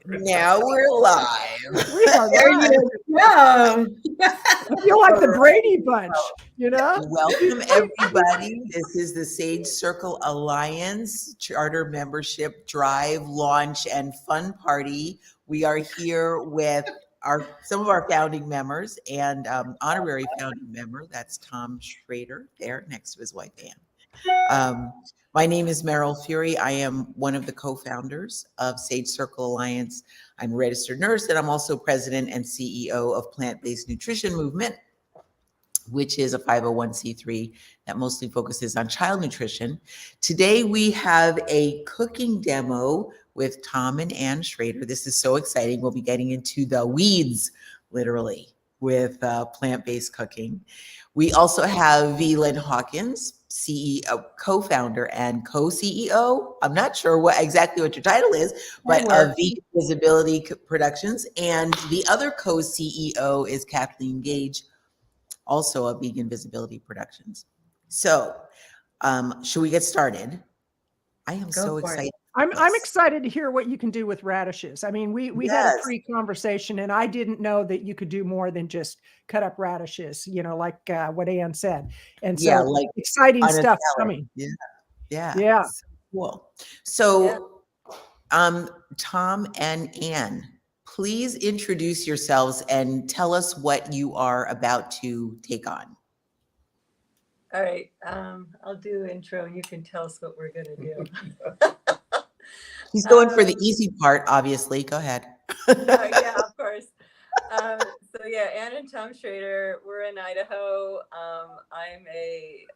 Now we're live. We are There live. you go. I feel like the Brady Bunch, you know? Welcome, everybody. This is the Sage Circle Alliance Charter Membership Drive, Launch, and Fun Party. We are here with some of our founding members and honorary founding member. That's Tom Schrader there next to his wife, Ann. My name is Meryl Fury. I am one of the co-founders of Sage Circle Alliance. I'm a registered nurse, and I'm also president and CEO of Plant-Based Nutrition Movement, which is a 501c3 that mostly focuses on child nutrition. Today, we have a cooking demo with Tom and Ann Schrader. This is so exciting. We'll be getting into the weeds, literally, with plant-based cooking. We also have V. Lynn Hawkins, CEO, co-founder and co-CEO. I'm not sure exactly what your title is, but of V Visibility Productions. And the other co-CEO is Kathleen Gage, also of Vegan Visibility Productions. So, should we get started? I am so excited. I'm excited to hear what you can do with radishes. I mean, we had a pre-conversation, and I didn't know that you could do more than just cut up radishes, you know, like what Ann said. And so like exciting stuff coming. Yeah. So cool. So, Tom and Ann, please introduce yourselves and tell us what you are about to take on. All right. I'll do intro. You can tell us what we're going to do. He's going for the easy part, obviously. Go ahead. Yeah, of course. So yeah, Ann and Tom Schrader, we're in Idaho. I'm a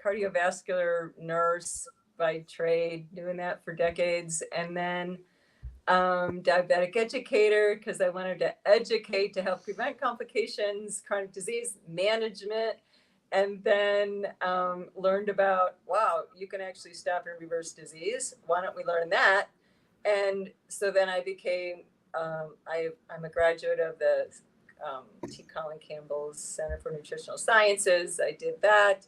cardiovascular nurse by trade, doing that for decades. And then diabetic educator, because I wanted to educate to help prevent complications, chronic disease management. And then learned about, wow, you can actually stop and reverse disease. Why don't we learn that? And so then I became, I'm a graduate of the T. Colin Campbell's Center for Nutritional Sciences. I did that,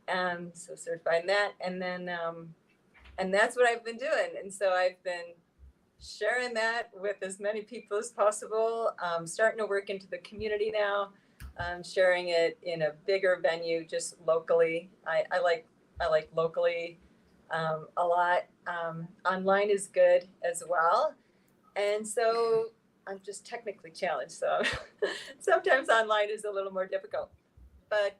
and so certified in that. And then, and that's what I've been doing. And so I've been sharing that with as many people as possible, starting to work into the community now. Sharing it in a bigger venue, just locally. I like locally a lot. Online is good as well, and so I'm just technically challenged. So sometimes online is a little more difficult, but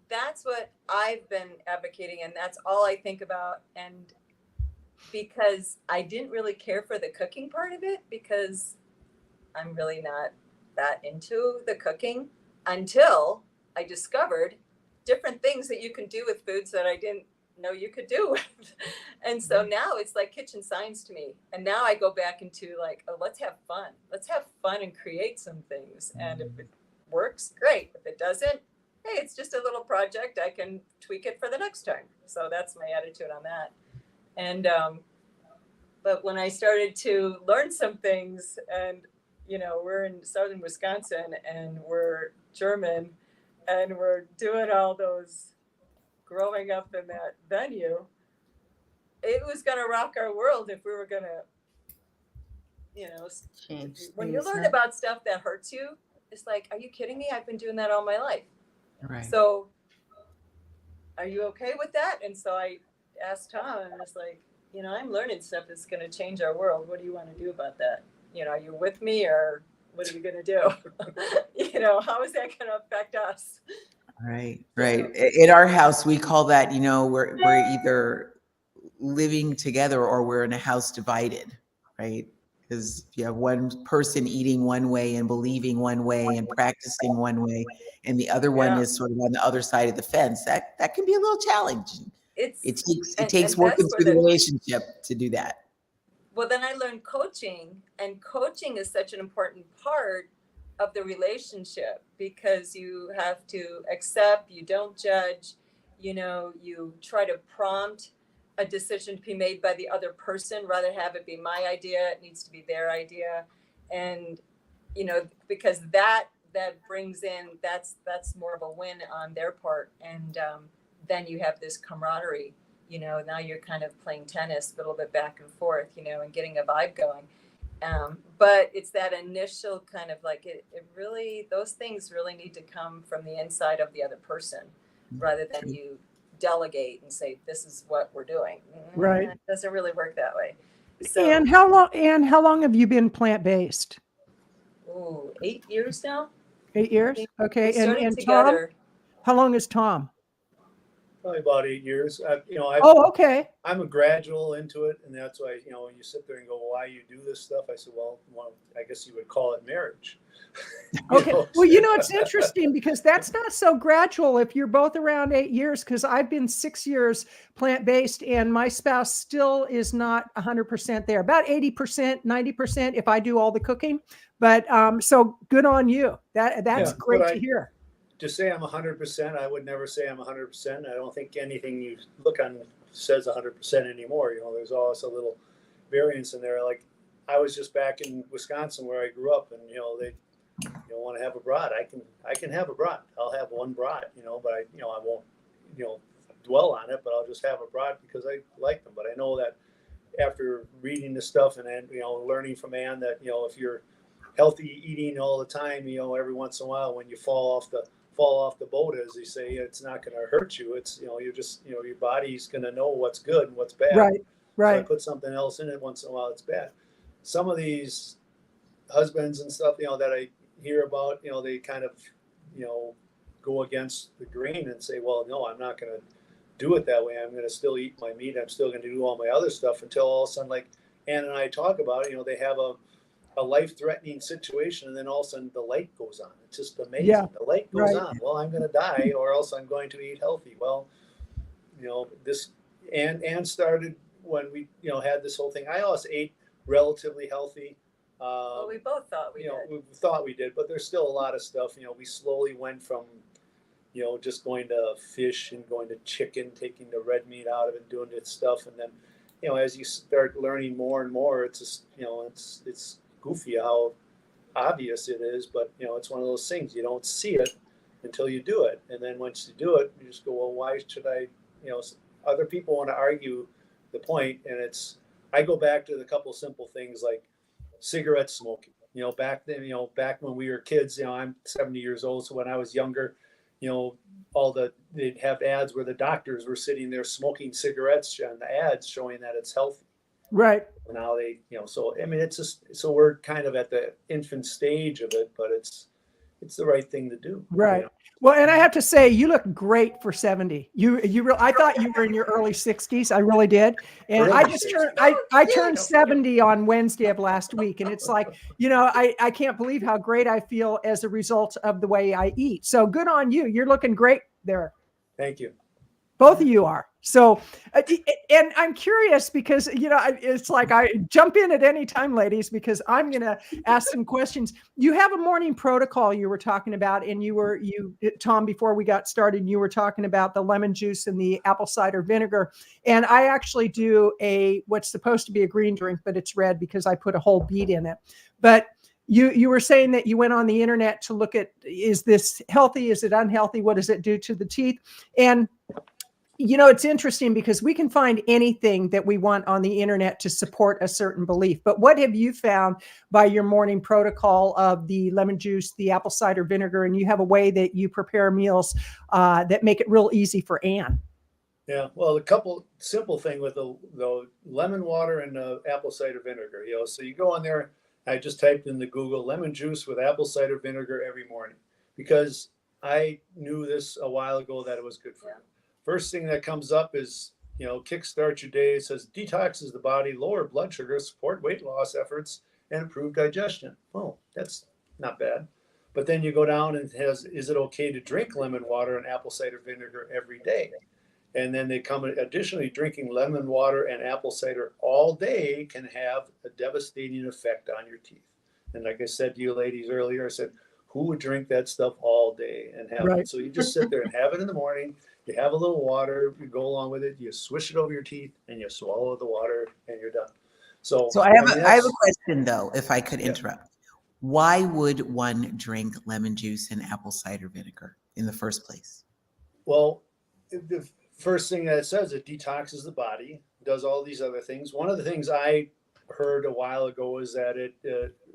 that's what I've been advocating, and that's all I think about. And because I didn't really care for the cooking part of it, because I'm really not that into the cooking, until I discovered different things that you can do with foods that I didn't know you could do with. And so now it's like kitchen science to me. And now I go back into like, oh, let's have fun. Let's have fun and create some things. And if it works, great. If it doesn't, hey, it's just a little project. I can tweak it for the next time. So that's my attitude on that. And, but when I started to learn some things, and you know, we're in southern Wisconsin and we're German and we're doing all those growing up in that venue, it was going to rock our world if we were going to, you know, change. When you learn about stuff that hurts you, it's like, are you kidding me? I've been doing that all my life. Right. So are you okay with that? And so I asked Tom, and it's like, you know, I'm learning stuff that's going to change our world. What do you want to do about that? You know, are you with me, or what are you going to do? You know, how is that going to affect us? Right. In our house, we call that, you know, we're either living together or we're in a house divided, right? Because if you have one person eating one way and believing one way and practicing one way, and the other one is sort of on the other side of the fence, that can be a little challenging. It takes working through the relationship to do that. Well, then I learned coaching, and coaching is such an important part of the relationship, because you have to accept, you don't judge, you know, you try to prompt a decision to be made by the other person, rather have it be my idea. It needs to be their idea. And, you know, because that brings in, that's more of a win on their part. And then you have this camaraderie. now you're kind of playing tennis, but a little bit back and forth, and getting a vibe going. But it's that initial kind of like it really, those things really need to come from the inside of the other person rather than you delegate and say, this is what we're doing. Right. It doesn't really work that way. So, and how long have you been plant-based? 8 years now. 8 years. Okay. And together. Tom, how long is Tom? Probably about 8 years. Okay. I'm a gradual into it, and that's why when you sit there and go, "Why you do this stuff?" I said, "Well, I guess you would call it marriage." Okay. Well, it's interesting because that's not so gradual if you're both around 8 years. Because I've been 6 years plant-based, and my spouse still is not 100% there. About 80%, 90% if I do all the cooking. But so good on you. That's great to hear. To say I'm 100%, I would never say I'm 100%. I don't think anything you look on says 100% anymore. There's always a little variance in there. Like I was just back in Wisconsin where I grew up, and they want to have a brat. I can have a brat. I'll have one brat, but I won't dwell on it. But I'll just have a brat because I like them. But I know that after reading this stuff and learning from Ann that if you're healthy eating all the time, every once in a while when you fall off the boat, as they say, it's not going to hurt you. It's you're just your body's going to know what's good and what's bad. Right. So I put something else in it once in a while, it's bad. Some of these husbands and stuff that I hear about, they kind of go against the grain and say, well, no, I'm not going to do it that way. I'm going to still eat my meat. I'm still going to do all my other stuff until all of a sudden, like Ann and I talk about it, they have a life-threatening situation, and then all of a sudden the light goes on. It's just amazing. Yeah, the light goes on. Well, I'm going to die, or else I'm going to eat healthy. Well, this and started when we had this whole thing. I always ate relatively healthy. Well, we both thought we did. We thought we did, but there's still a lot of stuff. We slowly went from just going to fish and going to chicken, taking the red meat out of it, doing this stuff, and then as you start learning more and more, it's just it's goofy how obvious it is, but it's one of those things you don't see it until you do it, and then once you do it, you just go, well, why should I? Other people want to argue the point, and I go back to the couple simple things like cigarette smoking. Back then, back when we were kids, I'm 70 years old, so when I was younger, they'd have ads where the doctors were sitting there smoking cigarettes on the ads showing that it's healthy. Right. Now they, so I mean, it's just, so we're kind of at the infant stage of it, but it's the right thing to do. Right. Well, and I have to say, you look great for 70. I thought you were in your early 60s. I really did. And I just turned 70 on Wednesday of last week. And it's like, I can't believe how great I feel as a result of the way I eat. So good on you. You're looking great there. Thank you. Both of you are. So, and I'm curious because, it's like I jump in at any time, ladies, because I'm going to ask some questions. You have a morning protocol you were talking about, and Tom, before we got started, you were talking about the lemon juice and the apple cider vinegar. And I actually do what's supposed to be a green drink, but it's red because I put a whole beet in it. But you were saying that you went on the internet to look at, is this healthy? Is it unhealthy? What does it do to the teeth? And it's interesting because we can find anything that we want on the internet to support a certain belief. But what have you found by your morning protocol of the lemon juice, the apple cider vinegar, and you have a way that you prepare meals that make it real easy for Ann? Yeah, well, a couple simple thing with the lemon water and the apple cider vinegar. So you go on there. I just typed in the Google lemon juice with apple cider vinegar every morning because I knew this a while ago that it was good for you. First thing that comes up is, kickstart your day. It says detoxes the body, lower blood sugar, support weight loss efforts, and improve digestion. Oh, that's not bad. But then you go down and it has, is it okay to drink lemon water and apple cider vinegar every day? And then they come additionally, drinking lemon water and apple cider all day can have a devastating effect on your teeth. And like I said to you ladies earlier, I said, who would drink that stuff all day and have it? So you just sit there and have it in the morning. You have a little water, you go along with it, you swish it over your teeth, and you swallow the water, and you're done. So I have a question though, if I could interrupt. Why would one drink lemon juice and apple cider vinegar in the first place? Well, the first thing that it says, it detoxes the body, does all these other things. One of the things I heard a while ago is that it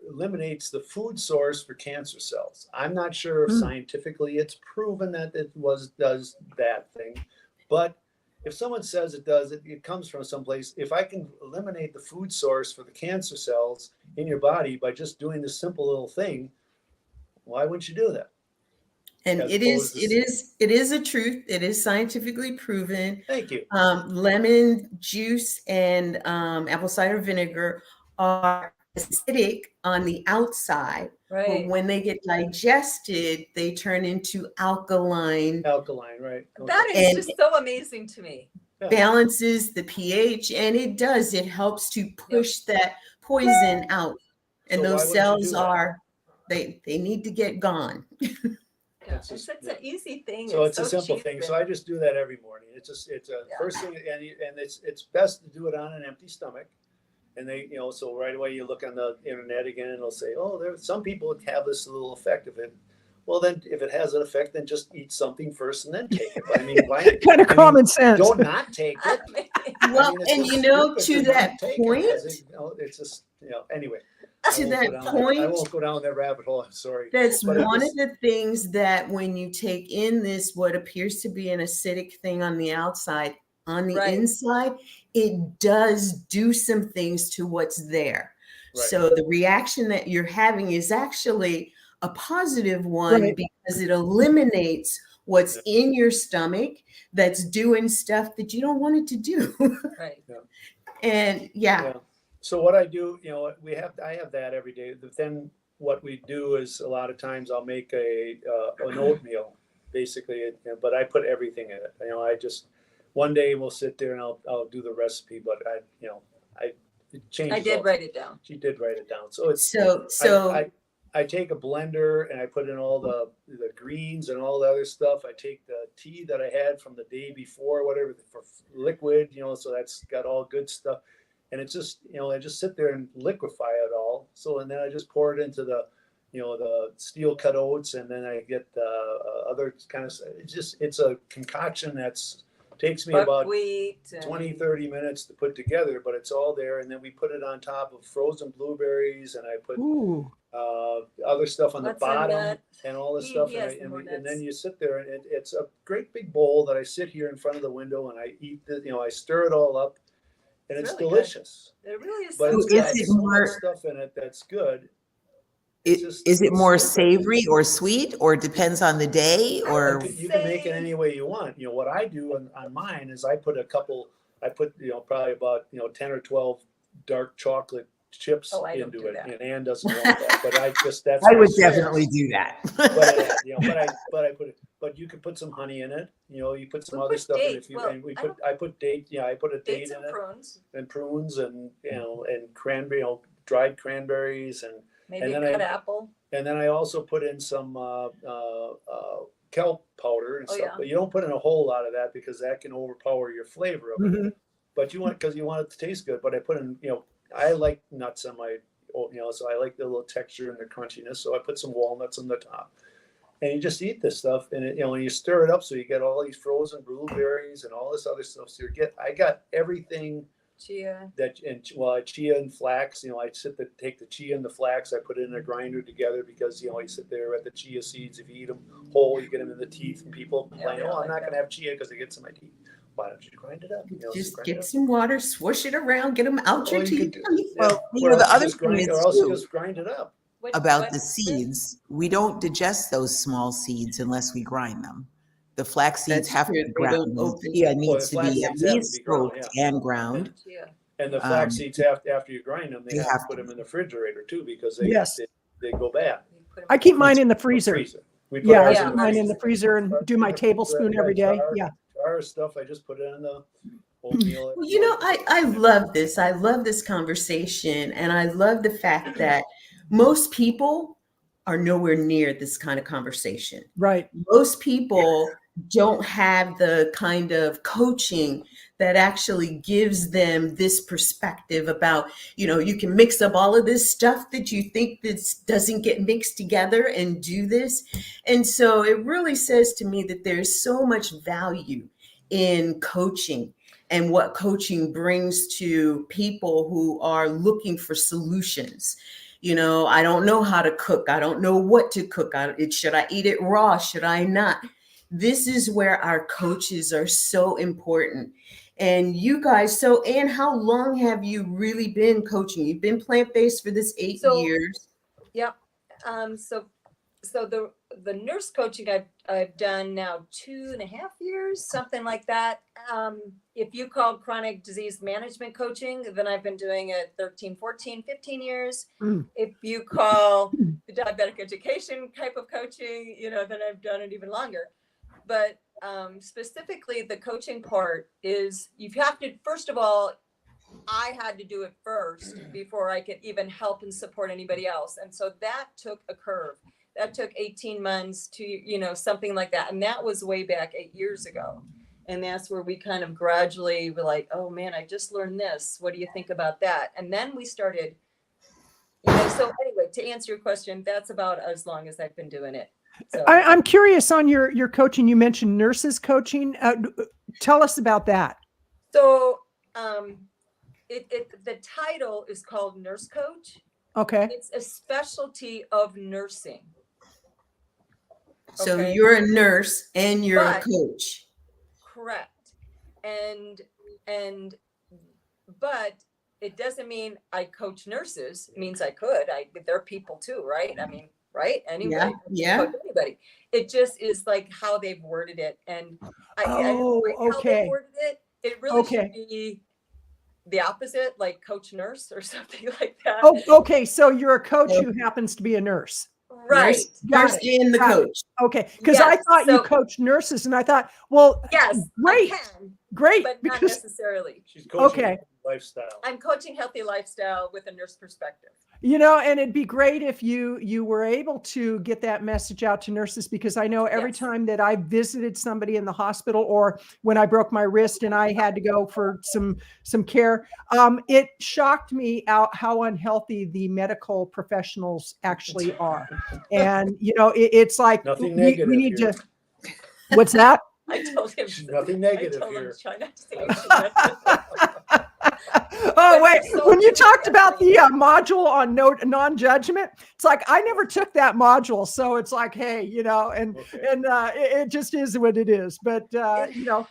eliminates the food source for cancer cells. I'm not sure if scientifically it's proven that it does that thing, but if someone says it does, it comes from someplace. If I can eliminate the food source for the cancer cells in your body by just doing this simple little thing, why wouldn't you do that? And it is a truth. It is scientifically proven. Thank you. Lemon juice and apple cider vinegar are acidic on the outside, but when they get digested, they turn into alkaline. Alkaline, right? Okay. That is just so amazing to me. Balances the pH, and it helps to push that poison out. And so those cells they need to get gone. It's an easy thing. So it's a simple thing. So I just do that every morning. It's a first thing, and it's best to do it on an empty stomach. And they, so right away you look on the internet again, and it'll say, oh, there's some people have this little effect of it. Well, then if it has an effect, then just eat something first and then take it. But I mean, why? Kind of common sense. Don't not take it. Well, and to that point, it's just anyway. To that point, I won't go down that rabbit hole. I'm sorry. That's one of the things that when you take in this, what appears to be an acidic thing on the outside, on the inside, it does do some things to what's there. Right. So the reaction that you're having is actually a positive one because it eliminates what's in your stomach that's doing stuff that you don't want it to do. Right. And So what I do, I have that every day. But then what we do is a lot of times I'll make an oatmeal, basically, but I put everything in it. I just one day we'll sit there and I'll do the recipe, but I change. I did write it down. She did write it down. So it's I take a blender and I put in all the greens and all the other stuff. I take the tea that I had from the day before, whatever, for liquid, so that's got all good stuff. And it's just, I just sit there and liquefy it all. So, and then I just pour it into the steel cut oats, and then I get other kind of, it's a concoction takes me about 20, 30 minutes to put together, but it's all there. And then we put it on top of frozen blueberries, and I put other stuff on the bottom and all this stuff. And then you sit there, and it's a great big bowl that I sit here in front of the window and I eat I stir it all up. And it's really delicious. Good. It really is. But it's got so much stuff in it that's good. Is it more savory or sweet, or depends on the day, or you can make it any way you want. What I do on mine is I put probably about 10 or 12 dark chocolate chips into it. And Ann doesn't want that, but I would definitely do that. But you could put some honey in it. You put some other stuff in it. I put date. Yeah, I put a date in it. Prunes and cranberry, dried cranberries and cut apple. And then I also put in some kelp powder and stuff. But you don't put in a whole lot of that because that can overpower your flavor of it. But because you want it to taste good. But I put in I like nuts on my oatmeal, so I like the little texture and the crunchiness. So I put some walnuts on the top, and you just eat this stuff, and when you stir it up, so you get all these frozen blueberries and all this other stuff. So I got everything. Chia. Chia and flax. I take the chia and the flax. I put it in a grinder together because you sit there at the chia seeds. If you eat them whole, you get them in the teeth, and people complain, I'm not going to have chia because it gets in my teeth. Why don't you grind it up? Just get some water, swoosh it around, get them out your teeth. Well, the other thing is just grind it up. About the seeds, we don't digest those small seeds unless we grind them. The flax seeds have to be ground. Needs to be at least soaked and ground. And the flax seeds, after you grind them, they have to put them in the refrigerator too because they go bad. I keep mine in the freezer. I keep mine in the freezer and do my tablespoon every day. Stuff. I just put it in the oatmeal. Well, I love this. I love this conversation, and I love the fact that most people are nowhere near this kind of conversation. Right. Most people don't have the kind of coaching that actually gives them this perspective about, you can mix up all of this stuff that you think this doesn't get mixed together and do this. And so it really says to me that there's so much value in coaching and what coaching brings to people who are looking for solutions. You know, I don't know how to cook. I don't know what to cook. Should I eat it raw? Should I not? This is where our coaches are so important. And you guys, so Anne, how long have you really been coaching? You've been plant-based for this 8 years. Yep. So the nurse coaching I've done now 2.5 years, something like that. If you call chronic disease management coaching, then I've been doing it 13, 14, 15 years. If you call the diabetic education type of coaching, you know, then I've done it even longer. But specifically the coaching part is you have to, first of all, I had to do it first before I could even help and support anybody else. And so that took a curve. That took 18 months to, you know, something like that. And that was way back 8 years ago. And that's where we kind of gradually were like, oh man, I just learned this. What do you think about that? And then we started, you know, so anyway, to answer your question, that's about as long as I've been doing it. So I'm curious on your coaching. You mentioned nurses coaching. Tell us about that. So the title is called nurse coach. Okay. It's a specialty of nursing. So Okay. you're a nurse and you're a coach. Correct. But it doesn't mean I coach nurses. It means I could. They're people too, right? I mean, right? Anybody. Yeah. Anybody. It just is like how they've worded it. And I how they worded it. It really should be the opposite, like coach nurse or something like that. Oh, okay. So you're a coach who happens to be a nurse. Right. Nurse and the coach. Okay. Because I thought you coached nurses and I thought, well, yes, great. I can, great. But not necessarily. She's coaching lifestyle. I'm coaching healthy lifestyle with a nurse perspective. You know, and it'd be great if you were able to get that message out to nurses, because I know every time that I visited somebody in the hospital or when I broke my wrist and I had to go for some care, it shocked me out how unhealthy the medical professionals actually are. And, you know, it's like nothing negative we need here. to. What's that? I told him nothing negative I told here. him to try not to say Oh, wait, when you talked about the module on non-judgment, it's like, I never took that module. So it's like, hey, you know, and it just is what it is. But, you know.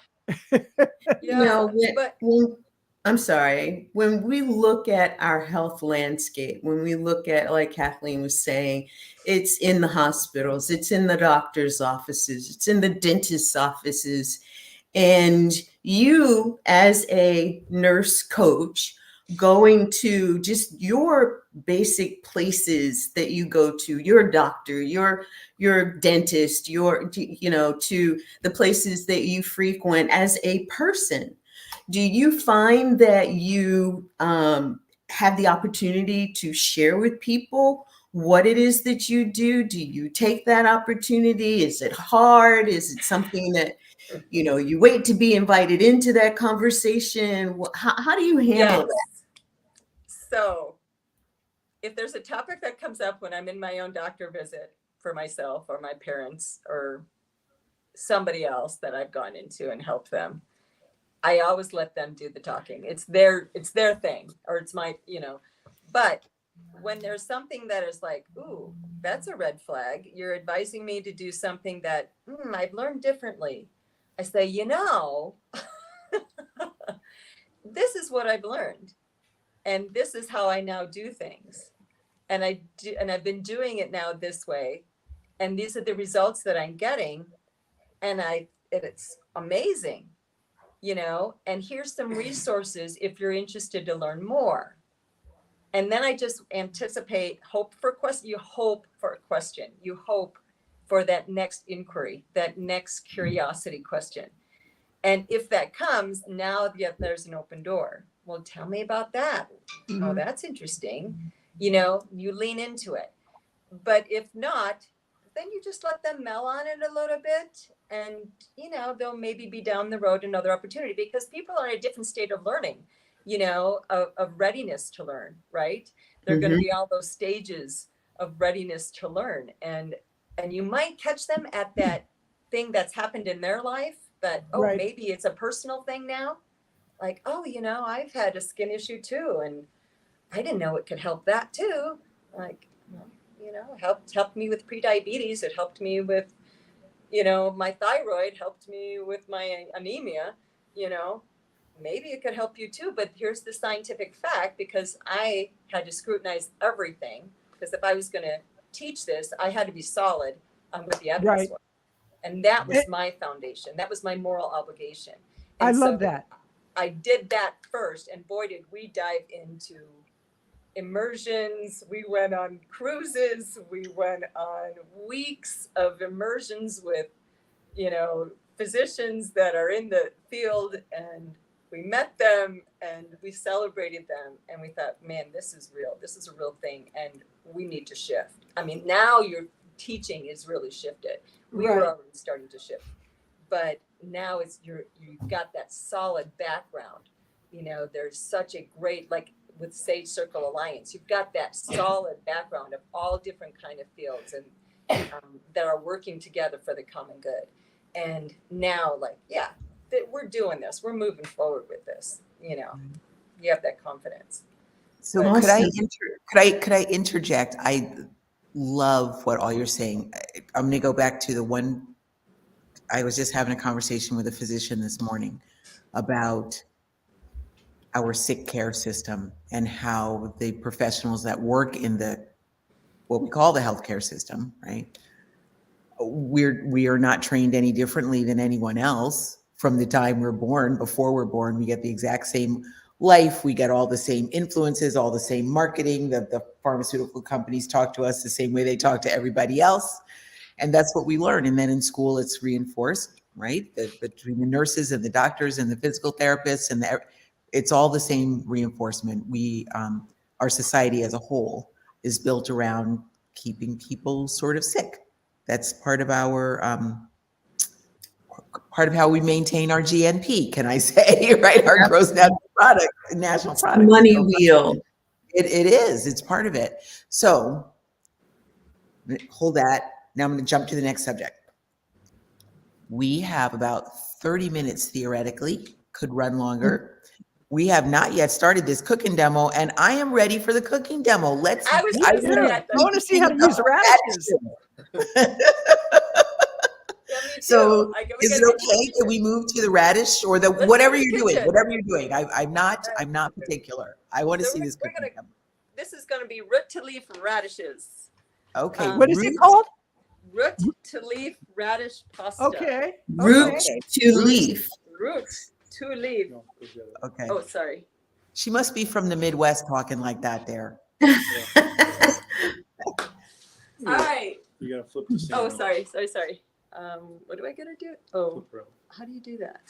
I'm sorry, when we look at our health landscape, when we look at, like Kathleen was saying, it's in the hospitals, it's in the doctor's offices, it's in the dentist's offices. And you, as a nurse coach, going to just your basic places that you go to, your doctor, your dentist, to the places that you frequent as a person, do you find that you have the opportunity to share with people what it is that you do? Do you take that opportunity? Is it hard? Is it something that you wait to be invited into that conversation? How do you handle that? So if there's a topic that comes up when I'm in my own doctor visit for myself or my parents or somebody else that I've gone into and helped them, I always let them do the talking. It's their thing, or it's my, but when there's something that is like, ooh, that's a red flag, you're advising me to do something that I've learned differently. I say, this is what I've learned. And this is how I now do things. And I've been doing it now this way. And these are the results that I'm getting. And it's amazing, and here's some resources if you're interested to learn more. And then I just anticipate, hope for a question. You hope for a question. You hope for that next inquiry, that next curiosity question. And if that comes, now there's an open door. Well, tell me about that. Mm-hmm. Oh, that's interesting. You lean into it. But if not, then you just let them mull on it a little bit. And, they'll maybe be down the road another opportunity, because people are in a different state of learning, of readiness to learn, right? They're going to be all those stages of readiness to learn. And you might catch them at that thing that's happened in their life But, Right. maybe it's a personal thing now. Like, I've had a skin issue too, and I didn't know it could help that too. Like, helped me with prediabetes. It helped me with, my thyroid, helped me with my anemia, maybe it could help you too. But here's the scientific fact, because I had to scrutinize everything, because if I was going to teach this, I had to be solid on what the evidence was. And that was my foundation. That was my moral obligation. And I love that. I did that first, and boy, did we dive into immersions. We went on cruises. We went on weeks of immersions with, physicians that are in the field, and we met them and we celebrated them, and we thought, man, this is real. This is a real thing, and we need to shift. I mean, now your teaching is really shifted. We were already starting to shift, but now you've got that solid background. There's such a great, like with Sage Circle Alliance, you've got that solid background of all different kind of fields and that are working together for the common good. And now, we're doing this. We're moving forward with this. You have that confidence. So could I interject? I love what all you're saying. I'm going to go back to the one. I was just having a conversation with a physician this morning about our sick care system and how the professionals that work in what we call the healthcare system, right? We are not trained any differently than anyone else from the time we're born. Before we're born, we get the exact same life. We get all the same influences, all the same marketing. The pharmaceutical companies talk to us the same way they talk to everybody else. And that's what we learn. And then in school, it's reinforced, right? Between the nurses and the doctors and the physical therapists, and it's all the same reinforcement. Our society as a whole is built around keeping people sort of sick. That's part of how we maintain our GNP, can I say, right? Our gross national product. Money wheel. It is. It's part of it. So hold that. Now I'm going to jump to the next subject. We have about 30 minutes theoretically, could run longer. We have not yet started this cooking demo, and I am ready for the cooking demo. I want to see how to use radishes. So is it okay? Can we move to the radish or whatever you're doing? Whatever you're doing. I'm not particular. I want to see this cooking demo. This is going to be root to leaf radishes. Okay. What is it called? Root to leaf radish pasta. Okay. Root to leaf. Root to leaf. Okay. Oh, sorry. She must be from the Midwest talking like that there. All right. You gotta flip the scene. Oh, sorry. What do I gotta do? Oh, how do you do that?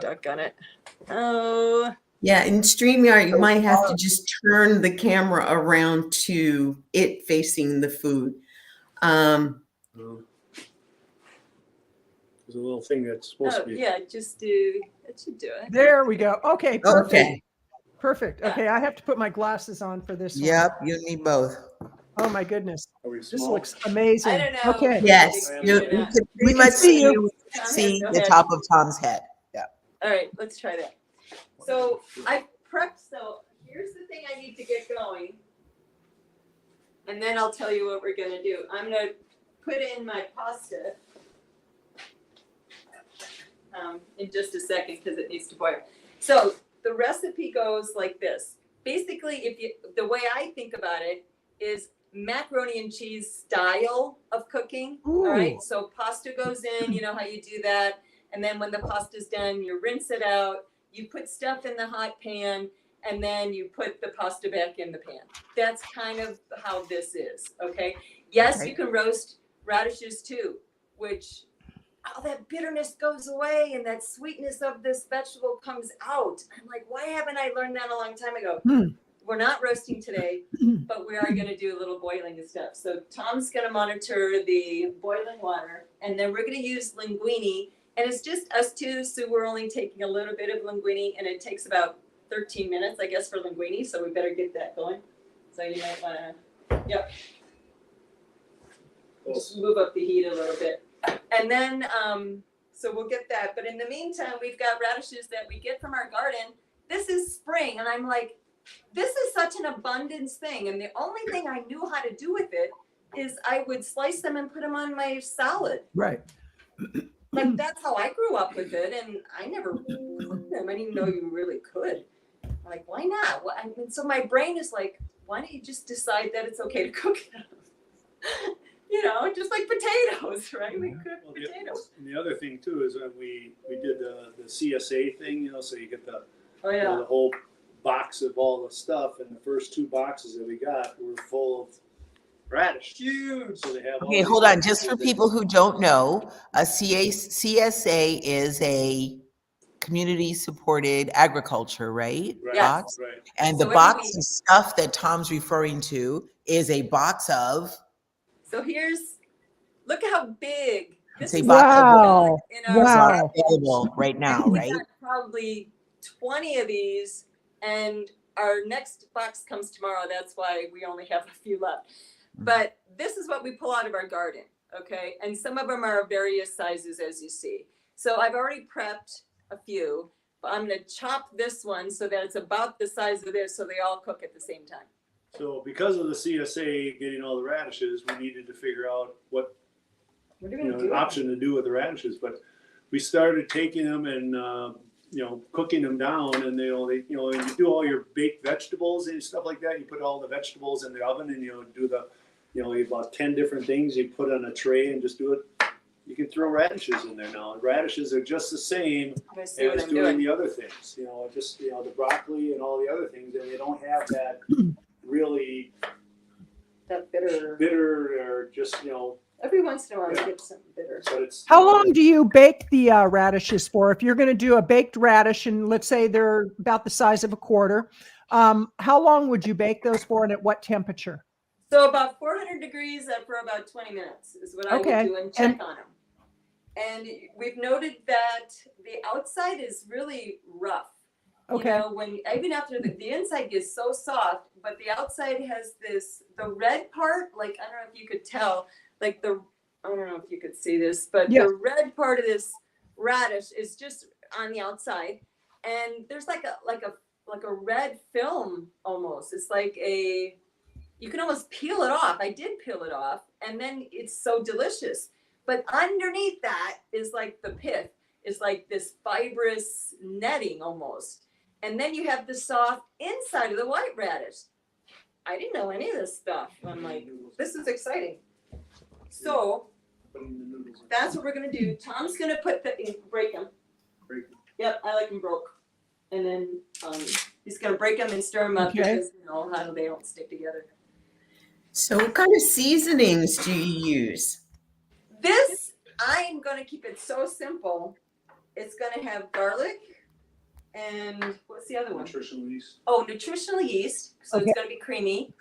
Duck on it. Oh. Yeah, in StreamYard, you might have to just turn the camera around to it facing the food. There's a little thing that's supposed to be. Yeah, just do. That should do it. There we go. Okay, perfect. Okay. Perfect. Okay, I have to put my glasses on for this one. Yep, you need both. Oh my goodness. This looks amazing. I don't know. Okay. Yes. We must see the top of Tom's head. Yeah. All right, let's try that. So I prepped. So here's the thing I need to get going, and then I'll tell you what we're gonna do. I'm gonna put in my pasta in just a second because it needs to boil. So the recipe goes like this. Basically, the way I think about it is macaroni and cheese style of cooking. Ooh. All right. So pasta goes in. You know how you do that, and then when the pasta's done, you rinse it out. You put stuff in the hot pan, and then you put the pasta back in the pan. That's kind of how this is, okay? Yes, okay. You can roast radishes too, which all that bitterness goes away and that sweetness of this vegetable comes out. I'm like, why haven't I learned that a long time ago? We're not roasting today, but we are going to do a little boiling and stuff. So Tom's going to monitor the boiling water, and then we're going to use linguine. And it's just us two, so we're only taking a little bit of linguine, and it takes about 13 minutes, I guess, for linguine, so we better get that going. So you might want to, just move up the heat a little bit. And then So we'll get that. But in the meantime, we've got radishes that we get from our garden. This is spring. And I'm like, this is such an abundance thing. And the only thing I knew how to do with it is I would slice them and put them on my salad. Right. Like that's how I grew up with it. And I never cooked them. I didn't even know you really could. Like, why not? Well, and so my brain is like, why don't you just decide that it's okay to cook them? You know, just like potatoes, right? We cook potatoes. And the other thing too is when we did the CSA thing, you know, so you get the you know, the whole box of all the stuff, and the first 2 boxes that we got were full of radish. Huge. So they have. Okay, hold on. Just for people who don't know, CSA is a community supported agriculture, right? Right. Yes. Box. Right. And So the box of stuff that Tom's referring to is a box of. So look how big. It's This a is box of Wow. in our Wow. available right now, we right? got probably 20 of these, and our next box comes tomorrow. That's why we only have a few left. But this is what we pull out of our garden, okay? And some of them are various sizes, as you see. So I've already prepped a few, but I'm gonna chop this one so that it's about the size of this, so they all cook at the same time. So because of the CSA getting all the radishes, we needed to figure out what option to do with the radishes. But we started taking them and you know, cooking them down, and when you do all your baked vegetables and stuff like that, you put all the vegetables in the oven, and do the about 10 different things you put on a tray and just do it. You can throw radishes in there now, and radishes are just the same as doing the other things. You know, just the broccoli and all the other things, and they don't have that really That bitter or just every once in a while we get something bitter. But it's How long do you bake the radishes for? If you're going to do a baked radish, and let's say they're about the size of a quarter, how long would you bake those for, and at what temperature? So about 400 degrees for about 20 minutes is what I would do, and check on them. And we've noted that the outside is really rough. Okay. You know, when even after the inside gets so soft, but the outside has the red part, like, I don't know if you could tell, like I don't know if you could see this, but the red part of this radish is just on the outside, and there's like a red film almost. It's like you can almost peel it off. I did peel it off, and then it's so delicious. But underneath that is like the pith, is like this fibrous netting almost. And then you have the soft inside of the white radish. I didn't know any of this stuff. I'm like, this is exciting. So that's what we're gonna do. Tom's gonna break them. Yep, I like them broke. And then he's gonna break them and stir them up because how they don't stick together. So what kind of seasonings do you use? This, I'm going to keep it so simple. It's going to have garlic and what's the other one? Nutritional yeast. Oh, nutritional yeast. So it's going to be creamy.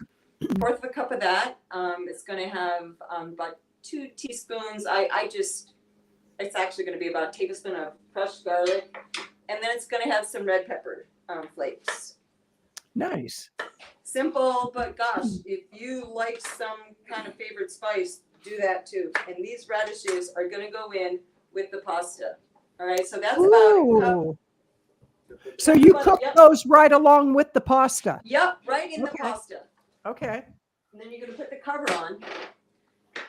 1/4 of a cup of that. It's going to have about 2 teaspoons. It's actually going to be about a tablespoon of crushed garlic. And then it's going to have some red pepper flakes. Nice. Simple, but gosh, if you like some kind of favorite spice, do that too. And these radishes are going to go in with the pasta. All right, so that's about a cup. So you cook those right along with the pasta? Yep, right in the pasta. Okay. And then you're going to put the cover on.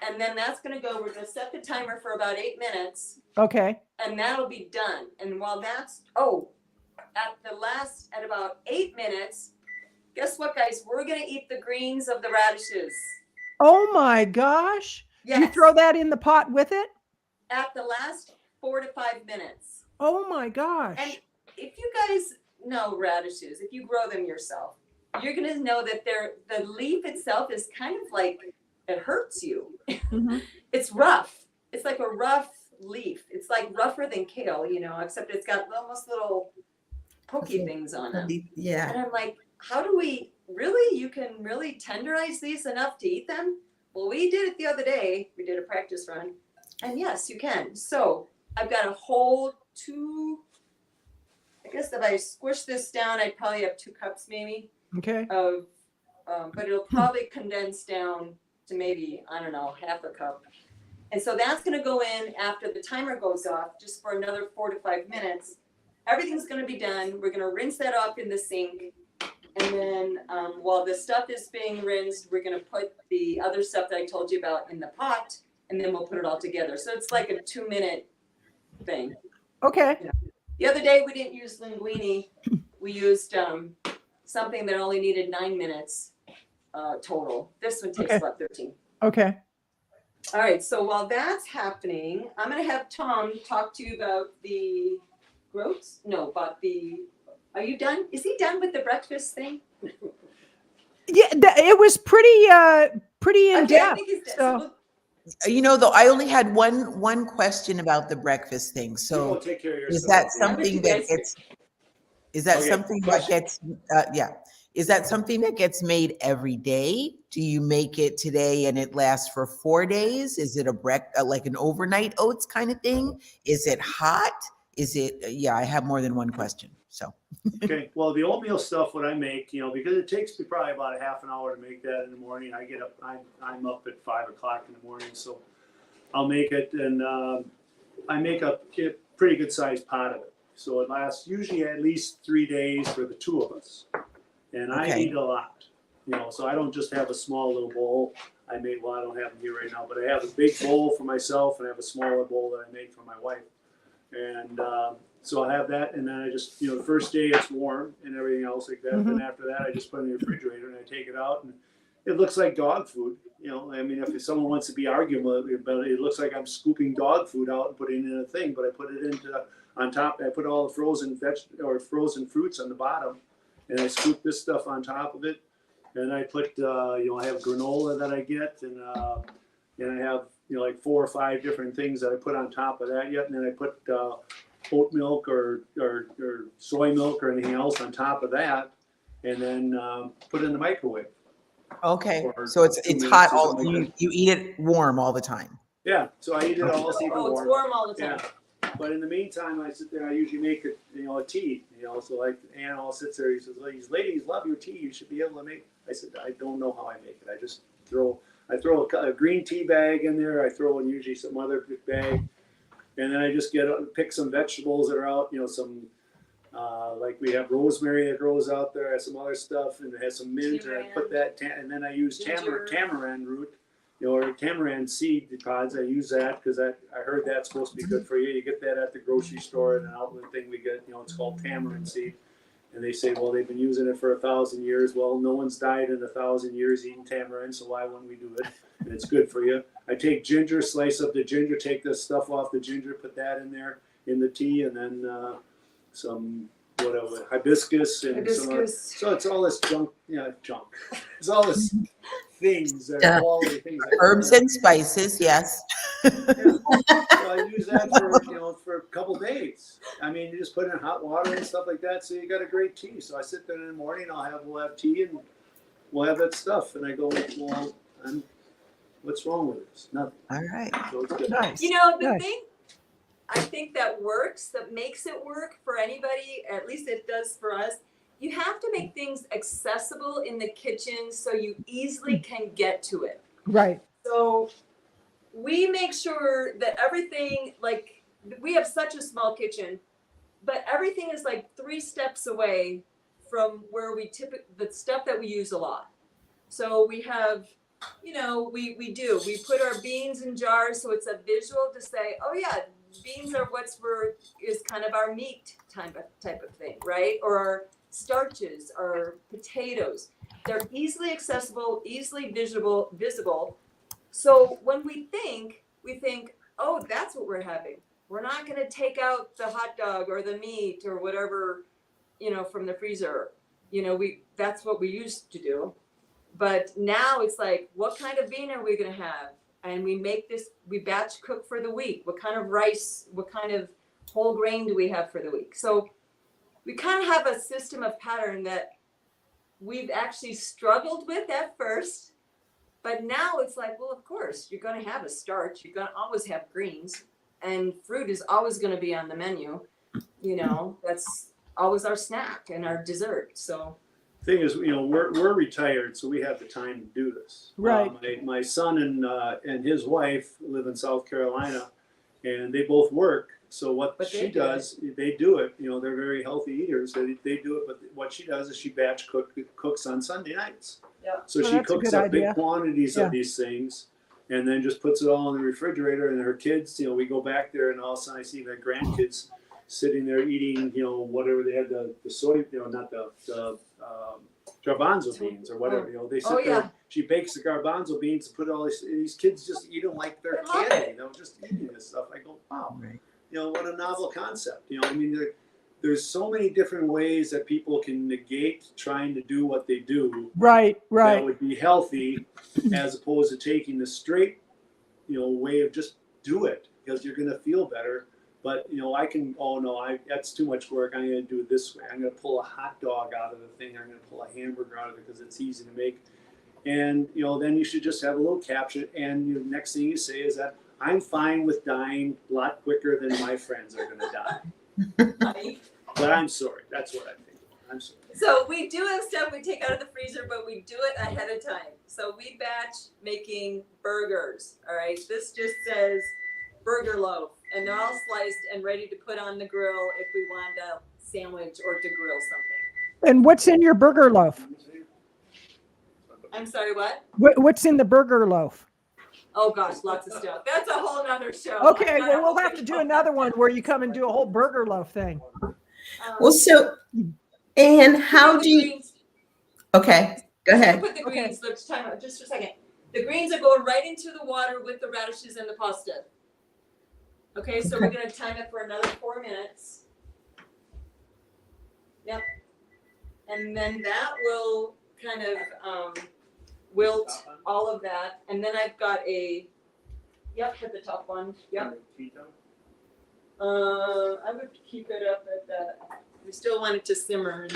And then that's going to go, we're going to set the timer for about 8 minutes. Okay. And that'll be done. And while that's, at about 8 minutes, guess what, guys? We're going to eat the greens of the radishes. Oh my gosh. Yes. You throw that in the pot with it? At the last 4 to 5 minutes. Oh my gosh. And if you guys know radishes, if you grow them yourself, you're going to know that the leaf itself is kind of like, it hurts you. Mm-hmm. It's rough. It's like a rough leaf. It's like rougher than kale, except it's got almost little pokey things on them. Yeah. And I'm like, how do we really, you can really tenderize these enough to eat them? Well, we did it the other day. We did a practice run. And yes, you can. So I've got a whole 2, I guess if I squish this down, I'd probably have 2 cups maybe. Okay. But it'll probably condense down to maybe, I don't know, 1/2 a cup. And so that's going to go in after the timer goes off, just for another 4 to 5 minutes. Everything's going to be done. We're going to rinse that off in the sink. And then while the stuff is being rinsed, we're going to put the other stuff that I told you about in the pot, and then we'll put it all together. So it's like a 2-minute thing. Okay. The other day we didn't use linguine. We used something that only needed 9 minutes total. This one takes about 13. Okay. All right. So while that's happening, I'm going to have Tom talk to you about the groats. No, about the. Are you done? Is he done with the breakfast thing? Yeah, it was pretty in depth. So. You know, though, I only had one question about the breakfast thing. So take care of is yourself. that something that gets? Is that something that gets? Yeah. Is that something that gets made every day? Do you make it today and it lasts for 4 days? Is it like an overnight oats kind of thing? Is it hot? Is it? Yeah, I have more than one question. So. Okay, well, the oatmeal stuff, what I make, because it takes me probably about a half an hour to make that in the morning. I get up, I'm up at 5 o'clock in the morning, so I'll make it, and I make a pretty good sized pot of it. So it lasts usually at least 3 days for the two of us. And I eat a lot, so I don't just have a small little bowl. I don't have them here right now, but I have a big bowl for myself, and I have a smaller bowl that I make for my wife. And so I have that, and then I just, the first day it's warm and everything else like that. Then after that, I just put it in the refrigerator and I take it out, and it looks like dog food. I mean, if someone wants to be arguing about it, it looks like I'm scooping dog food out and putting it in a thing, but I put it on top. I put all the frozen frozen fruits on the bottom, and I scoop this stuff on top of it. And I put, I have granola that I get, and I have, like 4 or 5 different things that I put on top of that yet. And then I put oat milk or soy milk or anything else on top of that, and then put it in the microwave. Okay, so it's hot all you eat it warm all the time. Yeah, so I eat it all even warm. It's warm all the time. Yeah. But in the meantime, I sit there. I usually make it, a tea. So like Ann all sits there. He says, "These ladies love your tea. You should be able to make." I said, "I don't know how I make it. I just throw a green tea bag in there. I throw in usually some other bag, and then I just pick some vegetables that are out. Some like we have rosemary that grows out there. I have some other stuff, and it has some mint. And I put that, and then I use tamarind root, or tamarind seed pods. I use that because I heard that's supposed to be good for you. You get that at the grocery store, and an outlet thing we get. It's called tamarind seed. And they say, well, they've been using it for 1,000 years. Well, no one's died in 1,000 years eating tamarind, so why wouldn't we do it? And it's good for you. I take ginger, slice up the ginger, take the stuff off the ginger, put that in there in the tea, and then some hibiscus and some other. So it's all this junk. It's all this things that are all the things. Herbs and spices, yes. So I use that for a couple days. I mean, you just put it in hot water and stuff like that, so you got a great tea. So I sit there in the morning, we'll have tea, and we'll have that stuff. And I go, well, what's wrong with this? Nothing. All right. So it's good. Nice. The thing I think that works, that makes it work for anybody, at least it does for us, you have to make things accessible in the kitchen so you easily can get to it. Right. So we make sure that everything, like, we have such a small kitchen, but everything is like 3 steps away from where we the stuff that we use a lot. So we have, we put our beans in jars, so it's a visual to say, oh yeah, beans are is kind of our meat type of thing, right? Or our starches, our potatoes. They're easily accessible, easily visible. So when we think, oh, that's what we're having. We're not going to take out the hot dog or the meat or whatever, from the freezer. That's what we used to do. But now it's like, what kind of bean are we going to have? And we batch cook for the week. What kind of rice, what kind of whole grain do we have for the week? So we kind of have a system of pattern that we've actually struggled with at first. But now it's like, well, of course, you're going to have a starch. You're going to always have greens. And fruit is always going to be on the menu. That's always our snack and our dessert. So thing is, we're retired, so we have the time to do this. Right. My son and his wife live in South Carolina, and they both work. So what But she does, they do it. They're very healthy eaters. They do it, but what she does is she batch cooks on Sunday nights. Yeah. So Well, she that's a cooks good up idea. big quantities Yeah. of these things, and then just puts it all in the refrigerator. And her kids, we go back there, and all of a sudden I see my grandkids sitting there eating, whatever they had the soy, not the garbanzo beans or whatever. They sit there. yeah. She bakes the garbanzo beans and put all these kids just eat them like they're They love candy. it. Just eating this stuff. I go, wow. Right. What a novel concept. There's so many different ways that people can negate trying to do what they do Right. that would be healthy, as opposed to taking the straight, way of just do it because you're going to feel better. But I can. Oh no, that's too much work. I'm going to do it this way. I'm going to pull a hot dog out of the thing. I'm going to pull a hamburger out of it because it's easy to make. And then you should just have a little caption. And the next thing you say is that I'm fine with dying a lot quicker than my friends are going to die. But I'm sorry. That's what I think. I'm sorry. So we do have stuff we take out of the freezer, but we do it ahead of time. So we batch making burgers. All right. This just says burger loaf, and they're all sliced and ready to put on the grill if we want a sandwich or to grill something. And what's in your burger loaf? I'm sorry, what? What's in the burger loaf? Oh gosh, lots of stuff. That's a whole nother show. Okay, well, we'll have to do another one where you come and do a whole burger loaf thing. Well, so, and how the do you, greens, okay, go ahead. put the greens, let's time out just for a second. The greens are going right into the water with the radishes and the pasta. Okay, so we're gonna time it for another 4 minutes. Yep. And then that will kind of wilt all of that. And then I've got hit the top one. Yep. I would keep it up at that. We still want it to simmer.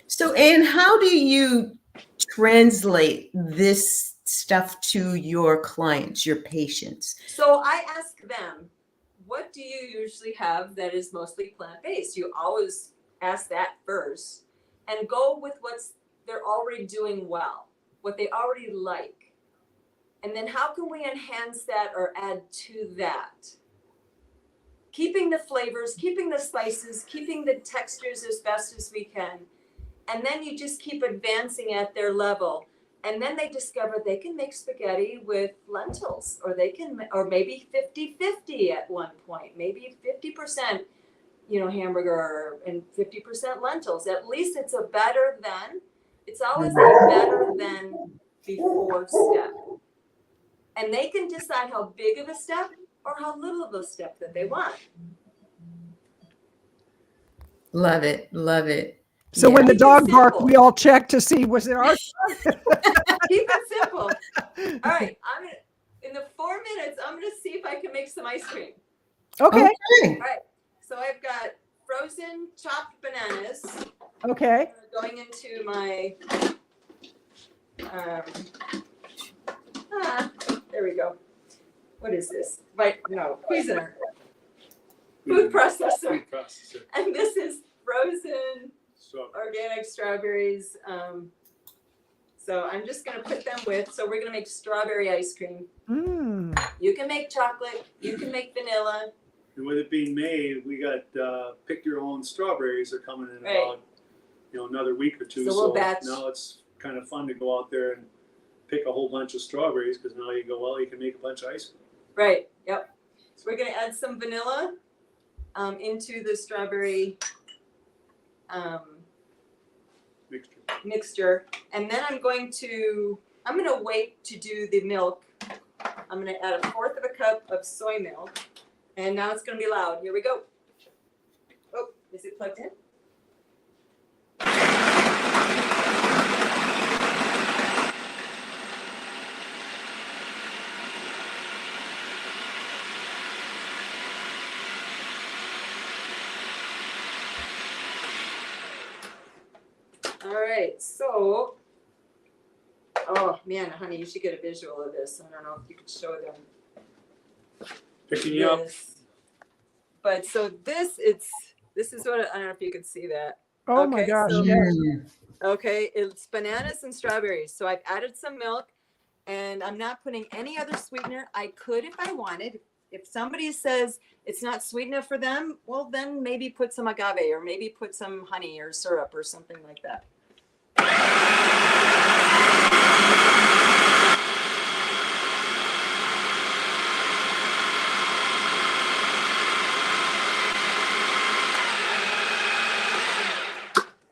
So, Anne, how do you translate this stuff to your clients, your patients? So I ask them, what do you usually have that is mostly plant-based? You always ask that first and go with they're already doing well, what they already like. And then how can we enhance that or add to that? Keeping the flavors, keeping the spices, keeping the textures as best as we can. And then you just keep advancing at their level. And then they discover they can make spaghetti with lentils, or or maybe 50-50 at one point, maybe 50%, hamburger and 50% lentils. At least it's it's always a better than before step. And they can decide how big of a step or how little of a step that they want. Love it. Love it. So when the Keep it dog barked, simple. we all checked to see, was it our? Keep it simple. All right, in the 4 minutes, I'm gonna see if I can make some ice cream. Okay. All right, so I've got frozen chopped bananas Okay. going into my, there we go. What is this? Cuisinart. Food processor. And this is frozen organic strawberries. So I'm just going to put them so we're going to make strawberry ice cream. Mm. You can make chocolate. You can make vanilla. And with it being May, we got pick your own strawberries are coming in about another week or two. So we'll batch. Now it's kind of fun to go out there and pick a whole bunch of strawberries because now you can make a bunch of ice cream. Right. Yep. So we're going to add some vanilla into the strawberry mixture. And then I'm going to wait to do the milk. I'm going to add 1/4 cup of soy milk. And now it's going to be loud. Here we go. Oh, is it plugged in? All right, so, oh man, honey, you should get a visual of this. I don't know if you could show them. Picking you up. But so this is what, I don't know if you can see that. Oh my Okay, gosh. so- Yes. Okay, it's bananas and strawberries. So I've added some milk, and I'm not putting any other sweetener. I could if I wanted. If somebody says it's not sweet enough for them, well, then maybe put some agave or maybe put some honey or syrup or something like that.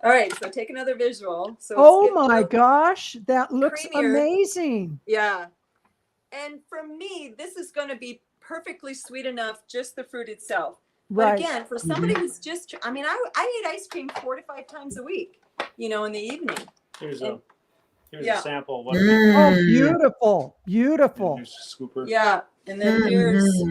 All right, so take another visual. So oh my gosh, that looks creamier. amazing. Yeah. And for me, this is going to be perfectly sweet enough, just the fruit itself. But Right. again, for somebody who's just, I mean, I eat ice cream 4 to 5 times a week, you know, in the evening. Here's And- a sample of what. Oh, beautiful, beautiful. Here's a scooper. Yeah. And then here's,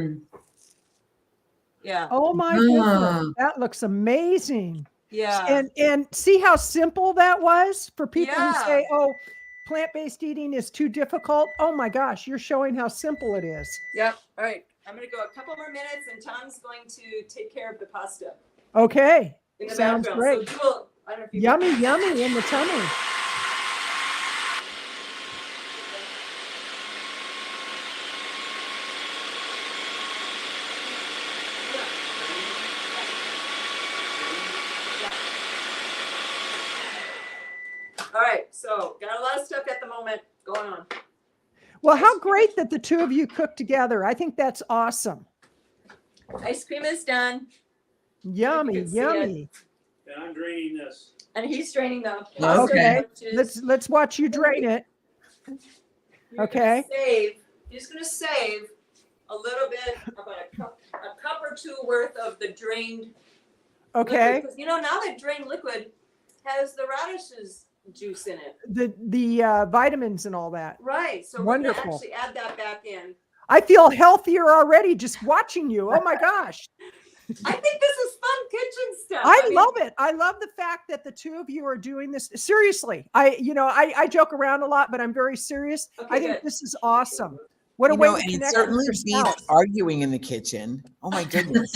yeah. Oh my goodness, that looks amazing. Yeah. And see how simple that was for people who Yeah. say, oh, plant-based eating is too difficult. Oh my gosh, you're showing how simple it is. Yep. All right. I'm going to go a couple more minutes and Tom's going to take care of the pasta Okay, in the sounds background. great. So Jewel, I don't know if you Yummy, yummy in the tummy. All right. So got a lot of stuff at the moment going on. Well, how great that the two of you cook together. I think that's awesome. Ice cream is done. Yummy, can see yummy. And I'm draining this. And he's draining the Okay, which is- let's watch you drain it. you're okay. You're just gonna save a little bit, about a cup or two worth of the drained Okay, liquid. 'Cause, you know, now that drained liquid has the radishes juice in it. the vitamins and all that. Right. So Wonderful. we're gonna actually add that back in. I feel healthier already just watching you. Oh my gosh. I think this is fun kitchen stuff. I mean, love it. I love the fact that the two of you are doing this. Seriously, I joke around a lot, but I'm very serious. Okay, I think good. this is awesome. What a You way know, to and it connect certainly with beats your spouse. arguing in the kitchen. Oh my goodness.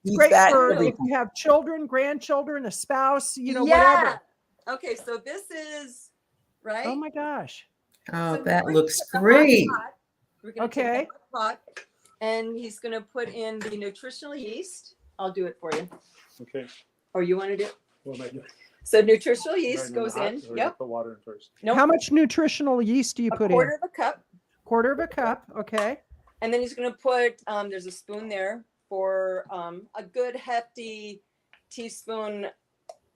Beats Great that for every if you have children, grandchildren, a spouse, yeah. whatever. Okay, so this is right. Oh my gosh. Oh, So that we're looks gonna take a hot great. pot. We're gonna Okay. take a hot pot, and he's gonna put in the nutritional yeast. I'll do it for you. Okay. Or you want to do it? What am I doing? So nutritional yeast Right, goes hot, in. or do I Yep. Put water in first. Nope. How much nutritional yeast do you A put quarter in? of a cup. Quarter of a cup. Okay. And then he's going to put, there's a spoon there for a good hefty teaspoon.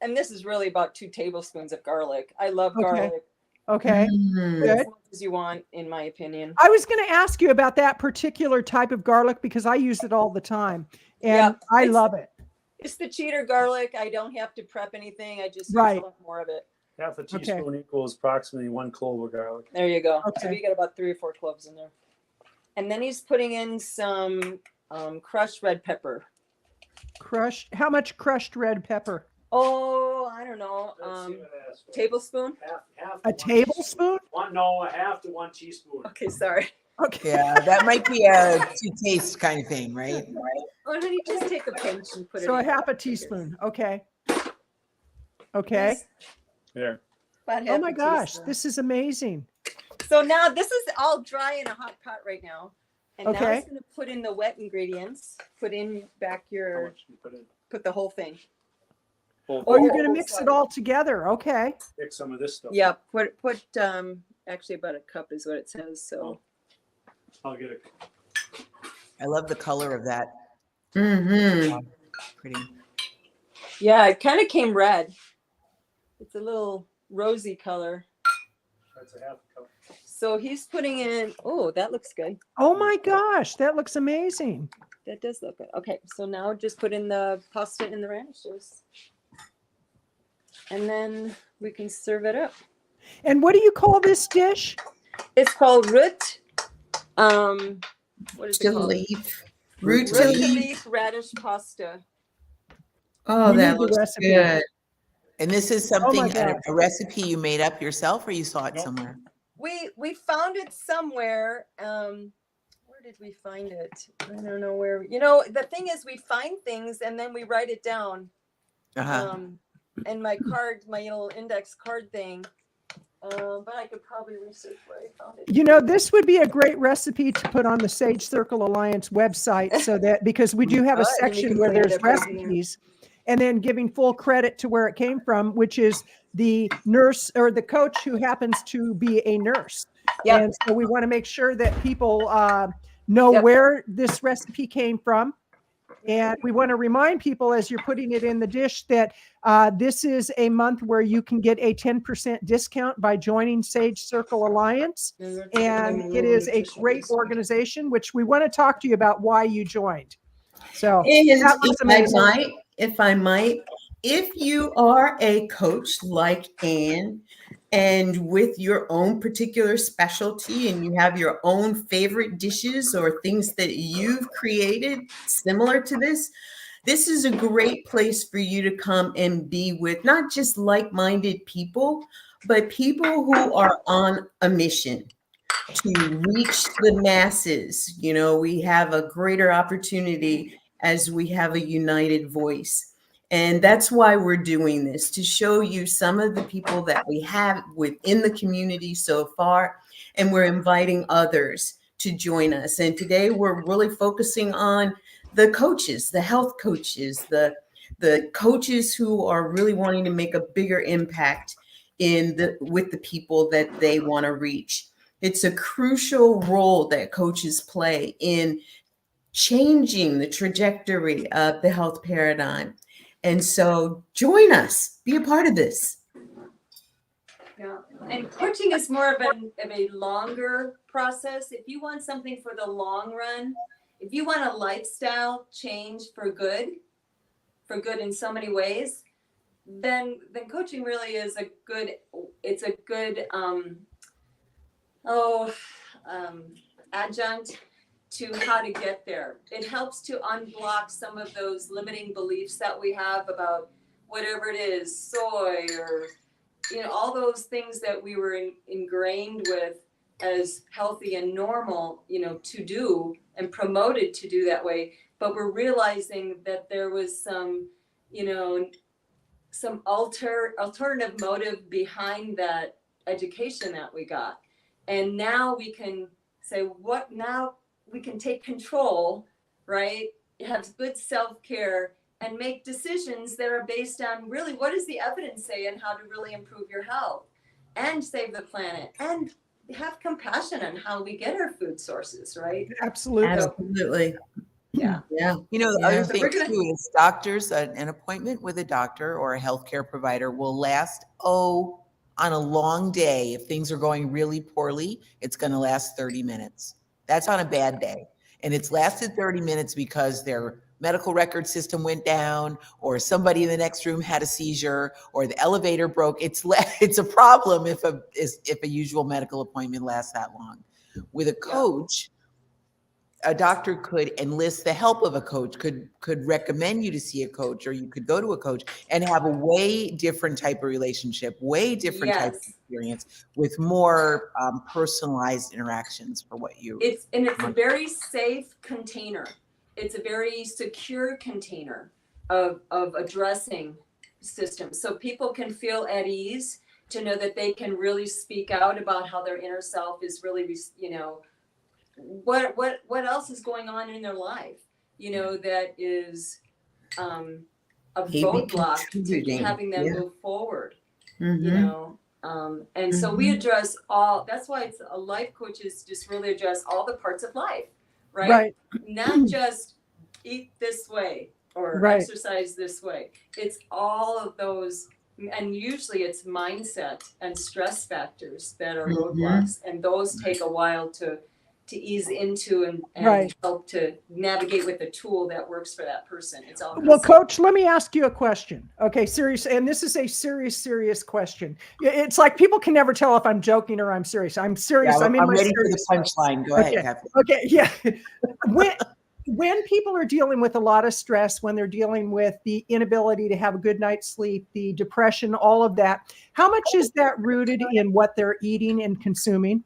And this is really about 2 tablespoons of garlic. I love Okay. garlic. Okay. Mm. Good. As much as you want, in my opinion. I was going to ask you about that particular type of garlic because I use it all the time and Yeah, I it's- love it. It's the cheater garlic. I don't have to prep anything. I just use Right. a lot more of it. Half a teaspoon equals approximately 1 clove of garlic. There you go. So Okay. we got about 3 or 4 cloves in there. And then he's putting in some crushed red pepper. Crushed. How much crushed red pepper? Oh, I don't know. Let's see what it asks for. Tablespoon. Half A to tablespoon? a half to 1 teaspoon. Okay, sorry. Okay. Yeah, that might be a to taste kind of thing, right? Oh, then you just take a pinch and put it So a in. half a teaspoon. Okay. Okay. Yes, There. about Oh half my a gosh, teaspoon. this is amazing. So now this is all dry in a hot pot right now. And now Okay. he's going to put in the wet ingredients. Put in back How your, much you put in? put the whole thing. Full Oh, you're bowl. going to mix it all together. Okay. Pick some of this stuff. Yeah, put actually about a cup is what it says. So I'll get it. I love the color of that. Mm-hmm. Pretty. yeah, it kind of came red. It's a little rosy color. That's a half a cup. So he's putting in, oh, that looks good. Oh my gosh, that looks amazing. That does look good. Okay, so now just put in the pasta and the radishes. And then we can serve it up. And what do you call this dish? It's called root. What is it called? Leaf. Root to Root to leaf. leaf radish pasta. Oh, We that need the looks recipe. good. And this is Oh my something, God. a recipe you made up yourself or you saw it Nope. somewhere? We found it somewhere. Where did we find it? I don't know where. You know, the thing is, we find things and then we write it down. Uh-huh. my card, my little index card thing. But I could probably research where I found it. You know, this would be a great recipe to put on the Sage Circle Alliance website, so that, because we do have a section where there's recipes, and then giving full credit to where it came from, which is the nurse or the coach who happens to be a nurse. Yep. And so we want to make sure that people know where this recipe came from. And we want to remind people, as you're putting it in the dish, that this is a month where you can get a 10% discount by joining Sage Circle Alliance. And it is a great organization, which we want to talk to you about why you joined. So that was amazing. If I might, if you are a coach like Anne, and with your own particular specialty, and you have your own favorite dishes or things that you've created similar to this, this is a great place for you to come and be with not just like-minded people, but people who are on a mission to reach the masses. You know, we have a greater opportunity as we have a united voice. And that's why we're doing this, to show you some of the people that we have within the community so far. And we're inviting others to join us. And today we're really focusing on the coaches, the health coaches, the coaches who are really wanting to make a bigger impact with the people that they want to reach. It's a crucial role that coaches play in changing the trajectory of the health paradigm. And so join us, be a part of this. Yeah, and coaching is more of a longer process. If you want something for the long run, if you want a lifestyle change for good in so many ways, then coaching really is a good adjunct to how to get there. It helps to unblock some of those limiting beliefs that we have about whatever it is, soy, or, you know, all those things that we were ingrained with as healthy and normal, you know, to do and promoted to do that way. But we're realizing that there was some, you know, some alternative motive behind that education that we got. And now we can say, what now? We can take control, right? Have good self-care and make decisions that are based on really what does the evidence say and how to really improve your health and save the planet and have compassion on how we get our food sources, right? Absolutely. Absolutely. Yeah. Yeah. You know, the other thing too is doctors, an appointment with a doctor or a healthcare provider will last, on a long day, if things are going really poorly, it's going to last 30 minutes. That's on a bad day. And it's lasted 30 minutes because their medical record system went down, or somebody in the next room had a seizure, or the elevator broke. It's a problem if a usual medical appointment lasts that long. With a coach, a doctor could enlist the help of a coach, could recommend you to see a coach, or you could go to a coach and have a way different type of relationship, way different type of experience with more personalized interactions for what you. It's a very safe container. It's a very secure container of addressing systems. So people can feel at ease to know that they can really speak out about how their inner self is really, you know, what else is going on in their life, you know, that is a roadblock to having them move forward, you know. And so we address all, that's why it's a life coaches just really address all the parts of life, right? Not just eat this way or exercise this way. It's all of those, and usually it's mindset and stress factors that are roadblocks, and those take a while to ease into and help to navigate with a tool that works for that person. It's all well, Coach, let me ask you a question. Okay, serious, and this is a serious question. It's like people can never tell if I'm joking or I'm serious. I'm serious. Yeah, I'm ready for the punchline. Go ahead, Kathy. Okay, yeah. When people are dealing with a lot of stress, when they're dealing with the inability to have a good night's sleep, the depression, all of that, how much is that rooted in what they're eating and consuming?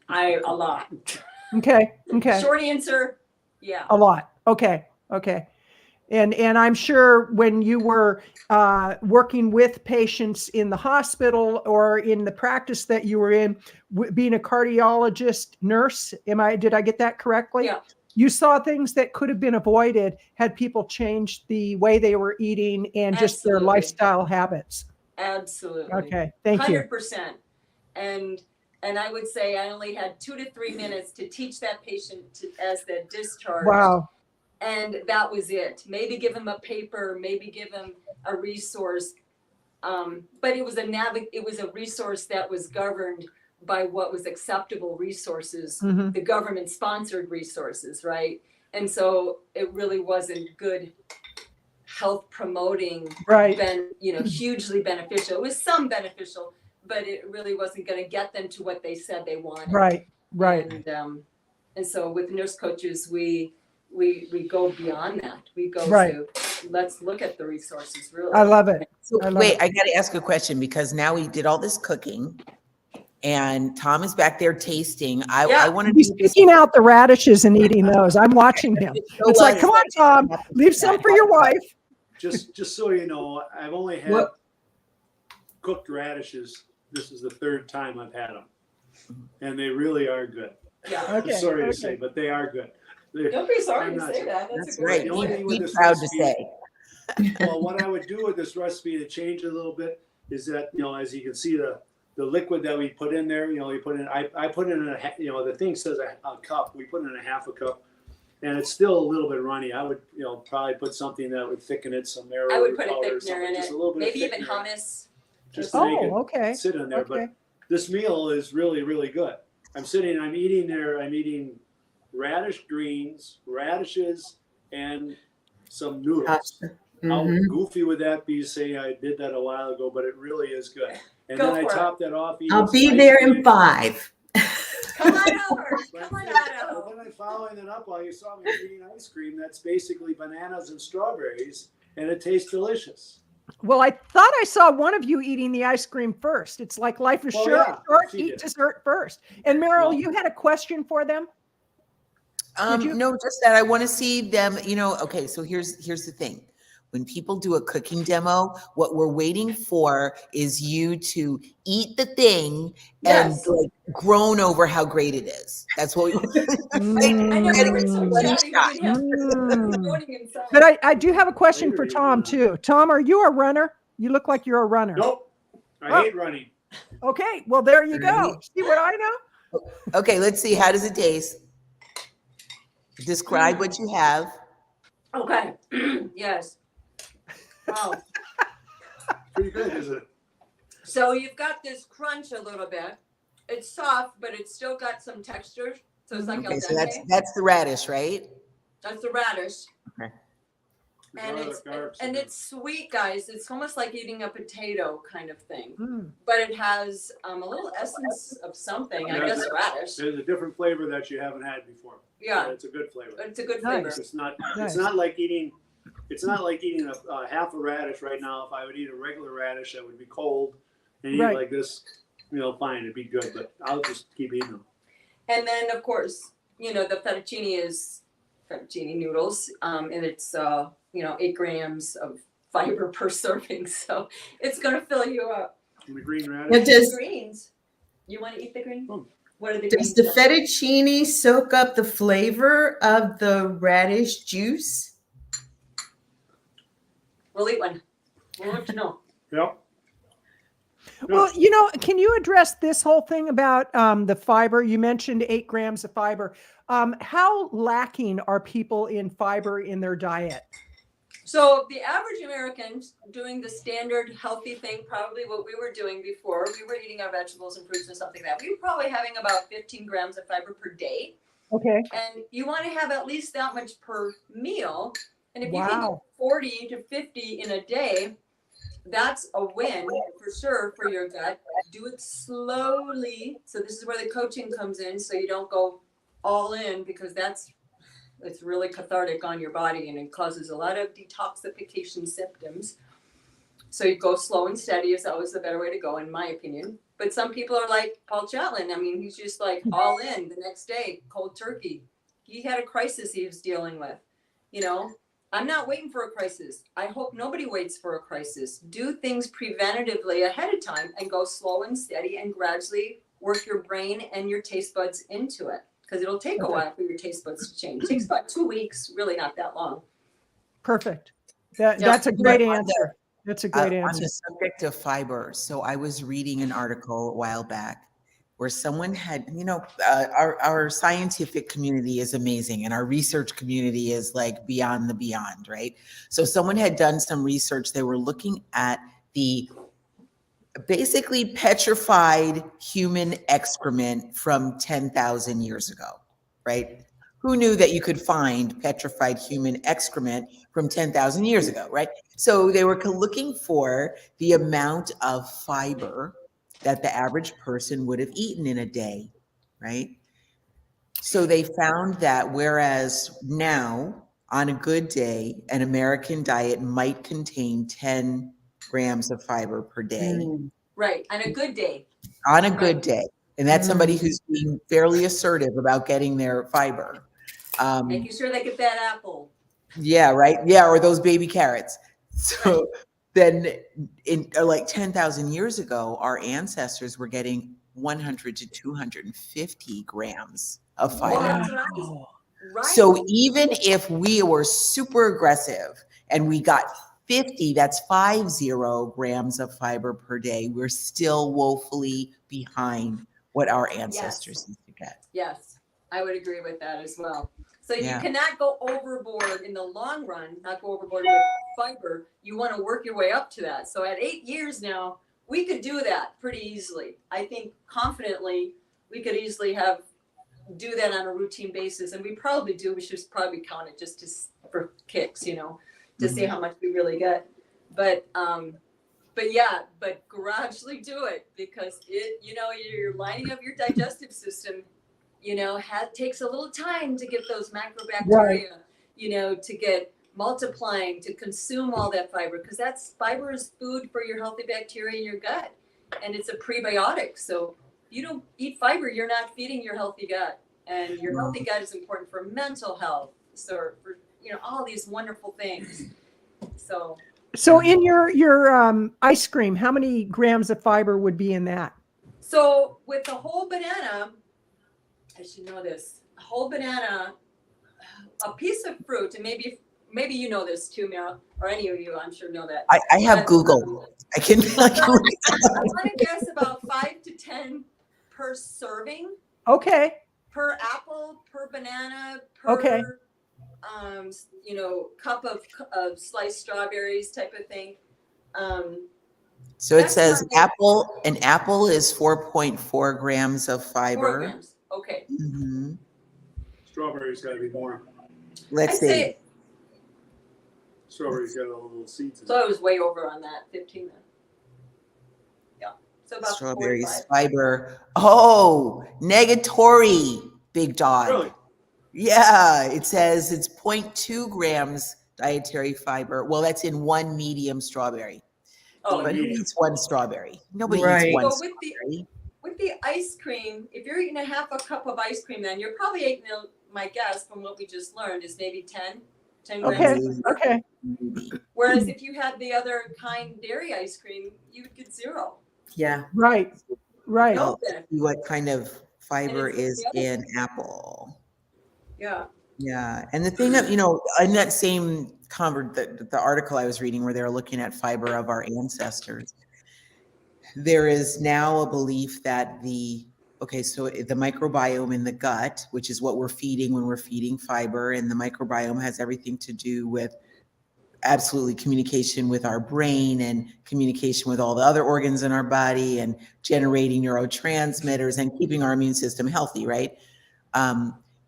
A lot. Okay. Short answer, yeah. A lot. Okay. And I'm sure when you were working with patients in the hospital or in the practice that you were in, being a cardiologist nurse, did I get that correctly? Yeah. You saw things that could have been avoided had people changed the way they were eating and just their Absolutely. lifestyle habits. Absolutely. Okay, thank you. 100%. And I would say I only had 2 to 3 minutes to teach that patient as the discharge. Wow. And that was it. Maybe give them a paper, maybe give them a resource. But it was a resource that was governed by what was acceptable resources, the government sponsored resources, right? And so it really wasn't good health promoting, right? Hugely beneficial. It was some beneficial, but it really wasn't going to get them to what they said they wanted. Right. And so with nurse coaches, we go beyond that. We go to let's look at the resources. Really, I love it. So I got to ask a question, because now we did all this cooking, and Tom is back there tasting. I want to be picking out the radishes and eating those. I'm watching him. It's like, come on, Tom, leave some for your wife. Just so you know, I've only had cooked radishes. This is the 3rd time I've had them, and they really are good. Yeah. I'm sorry to say, but they are good. Don't be sorry to say that. That's right. Be proud to say. Well, what I would do with this recipe to change it a little bit is that, as you can see, the liquid that we put in there, we put in, I put in the thing says a cup. We put in a half a cup, and it's still a little bit runny. I would, probably put something that would thicken it, some marrow. I would put a thithickener in it, maybe even hummus. Just to make it sit in there. But this meal is really, really good. I'm eating radish greens, radishes, and some noodles. How goofy would that be? Say I did that a while ago, but it really is good. And then I top that off. I'll be there in 5. Come on over. Come on over. Then I'm following it up while you saw me eating ice cream. That's basically bananas and strawberries, and it tastes delicious. Well, I thought I saw one of you eating the ice cream first. It's like life is short, eat dessert first. And Meryl, you had a question for them? No, just that I want to see them, okay, so here's the thing. When people do a cooking demo, what we're waiting for is you to eat the thing and like groan over how great it is. That's what we But I do have a question for Tom too. Tom, are you a runner? You look like you're a runner. Nope. I hate running. Okay, well there you go. See what I know? Okay, let's see. How does it taste? Describe what you have. Okay. Yes. Wow. Pretty good, isn't it? So you've got this crunch a little bit. It's soft, but it's still got some texture. So it's like al dente. So that's the radish, right? That's the radish. Okay. And it's sweet, guys. It's almost like eating a potato kind of thing. But it has a little essence of something. I guess radish. There's a different flavor that you haven't had before. Yeah. It's a good flavor. It's a good flavor. It's not like eating a half a radish right now. If I would eat a regular radish that would be cold and eat like this, fine, it'd be good. But I'll just keep eating them. And then of course, the fettuccine is fettuccine noodles. And it's 8 grams of fiber per serving. So it's gonna fill you up. And the green radish. The greens. You want to eat the greens? What are the greens? Does the fettuccine soak up the flavor of the radish juice? We'll eat one. We'll let you know. Yep. Well, can you address this whole thing about the fiber? You mentioned 8 grams of fiber. How lacking are people in fiber in their diet? So the average American doing the standard healthy thing, probably what we were doing before, we were eating our vegetables and fruits and something like that. We were probably having about 15 grams of fiber per day. Okay. And you want to have at least that much per meal. And if you can get 40 to 50 in a day, that's a win for sure for your gut. Do it slowly. So this is where the coaching comes in. So you don't go all in, because it's really cathartic on your body and it causes a lot of detoxification symptoms. So you go slow and steady is always the better way to go, in my opinion. But some people are like Paul Chatlin. I mean, he's just like all in the next day, cold turkey. He had a crisis he was dealing with, I'm not waiting for a crisis. I hope nobody waits for a crisis. Do things preventatively ahead of time and go slow and steady and gradually work your brain and your taste buds into it. Because it'll take a while for your taste buds to change. It takes about 2 weeks, really not that long. Perfect. That's a great answer. That's a great answer. On the subject of fiber, so I was reading an article a while back where someone had, our scientific community is amazing and our research community is like beyond the beyond, right? So someone had done some research. They were looking at the basically petrified human excrement from 10,000 years ago, right? Who knew that you could find petrified human excrement from 10,000 years ago, right? So they were looking for the amount of fiber that the average person would have eaten in a day, right? So they found that whereas now, on a good day, an American diet might contain 10 grams of fiber per day. Right, on a good day. On a good day. And that's somebody who's being fairly assertive about getting their fiber. Making sure they get that apple. Yeah, right. Yeah, or those baby carrots. So then in like 10,000 years ago, our ancestors were getting 100 to 250 grams of fiber. Wow. Right. So even if we were super aggressive and we got 50, that's 50 grams of fiber per day, we're still woefully behind what our ancestors used to get. Yes, I would agree with that as well. So you cannot go overboard in the long run, not go overboard with fiber. You want to work your way up to that. So at 8 years now, we could do that pretty easily. I think confidently we could easily do that on a routine basis. And we probably do. We should probably count it just for kicks, to see how much we really get. But gradually do it because you're lining up your digestive system. Takes a little time to get those macrobacteria, to get multiplying, to consume all that fiber, because fiber is food for your healthy bacteria in your gut, and it's a prebiotic. So you don't eat fiber, you're not feeding your healthy gut, and your healthy gut is important for mental health. So for all these wonderful things. So in your ice cream, how many grams of fiber would be in that? So with the whole banana, I should know this. A whole banana, a piece of fruit, and maybe you know this too, Meryl, or any of you, I'm sure know that. I have Google. I can. I want to guess about 5 to 10 per serving. Okay. Per apple, per banana, per cup of sliced strawberries, type of thing. So it says an apple is 4.4 grams of fiber. 4 grams. Okay. Mm-hmm. Strawberries got to be more. Let's see. Strawberries got all the little seeds in So I was way over on that, 15 then. Yeah. So about strawberries, 45. fiber. Oh, negatory, big dog. Really? Yeah, it says it's 0.2 grams dietary fiber. Well, that's in one medium strawberry. Oh, but who eats one strawberry? Nobody eats one strawberry. With the ice cream, if you're eating a half a cup of ice cream, then you're probably eating, my guess from what we just learned is maybe 10 grams. Okay. Whereas if you had the other kind dairy ice cream, you would get 0. Yeah. Right. Well, what kind of fiber is in apple? Yeah. Yeah. And the thing that, in that same the article I was reading where they were looking at fiber of our ancestors, there is now a belief that so the microbiome in the gut, which is what we're feeding when we're feeding fiber, and the microbiome has everything to do with absolutely communication with our brain and communication with all the other organs in our body and generating neurotransmitters and keeping our immune system healthy, right?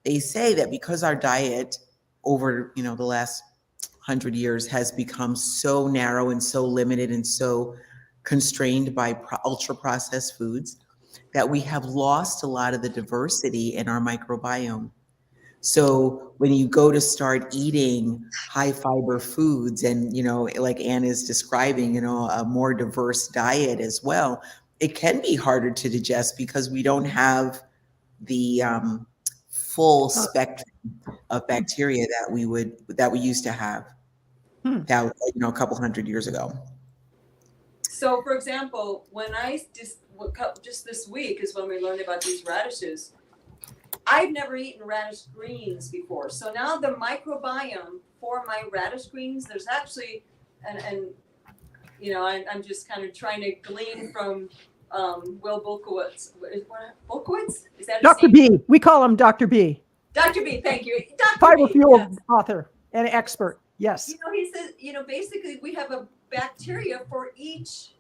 They say that because our diet over, the last 100 years has become so narrow and so limited and so constrained by ultra processed foods, that we have lost a lot of the diversity in our microbiome. So when you go to start eating high fiber foods and, like Anne is describing, a more diverse diet as well, it can be harder to digest because we don't have the full spectrum of bacteria that we used to have. that was, a couple hundred years ago. So, for example, when I just this week is when we learned about these radishes. I've never eaten radish greens before, so now the microbiome for my radish greens, there's actually, and I'm just kind of trying to glean from Will Bulkowitz. Bulkowitz? Is that his Dr. name? B. We call him Dr. B. Dr. B, thank you. Dr. Fiber B, fuel yes. author and expert. Yes. He says, basically we have a bacteria for each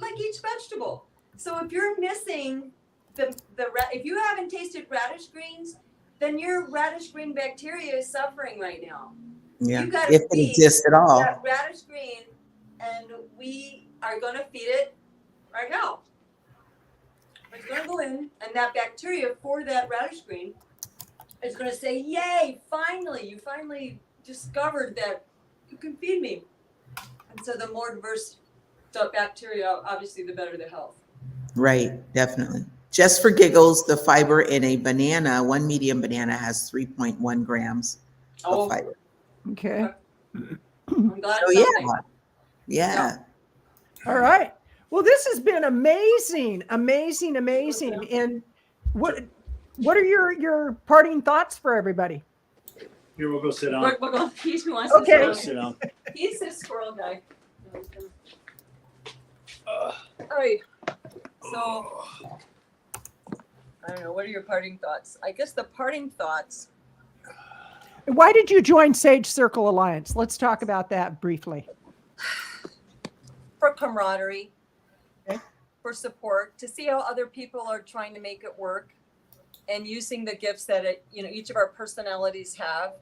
vegetable. So if you're missing if you haven't tasted radish greens, then your radish green bacteria is suffering right now. Yeah, You gotta if it feed exists at all. that radish green, and we are going to feed it right now. It's going to go in, and that bacteria for that radish green is going to say, "Yay! Finally, you finally discovered that you can feed me." And so, the more diverse the bacteria, obviously, the better the health. Right, definitely. Just for giggles, the fiber in a banana, one medium banana, has 3.1 grams of fiber. Okay. I'm glad. So yeah. All right. Well, this has been amazing. And what are your parting thoughts for everybody? Here, we'll go sit down. We're going. He's who wants Okay. to Sit down. He's a squirrel guy. All right. So, I don't know. What are your parting thoughts? I guess the parting thoughts. Why did you join Sage Circle Alliance? Let's talk about that briefly. For camaraderie, Okay. for support, to see how other people are trying to make it work, and using the gifts that each of our personalities have,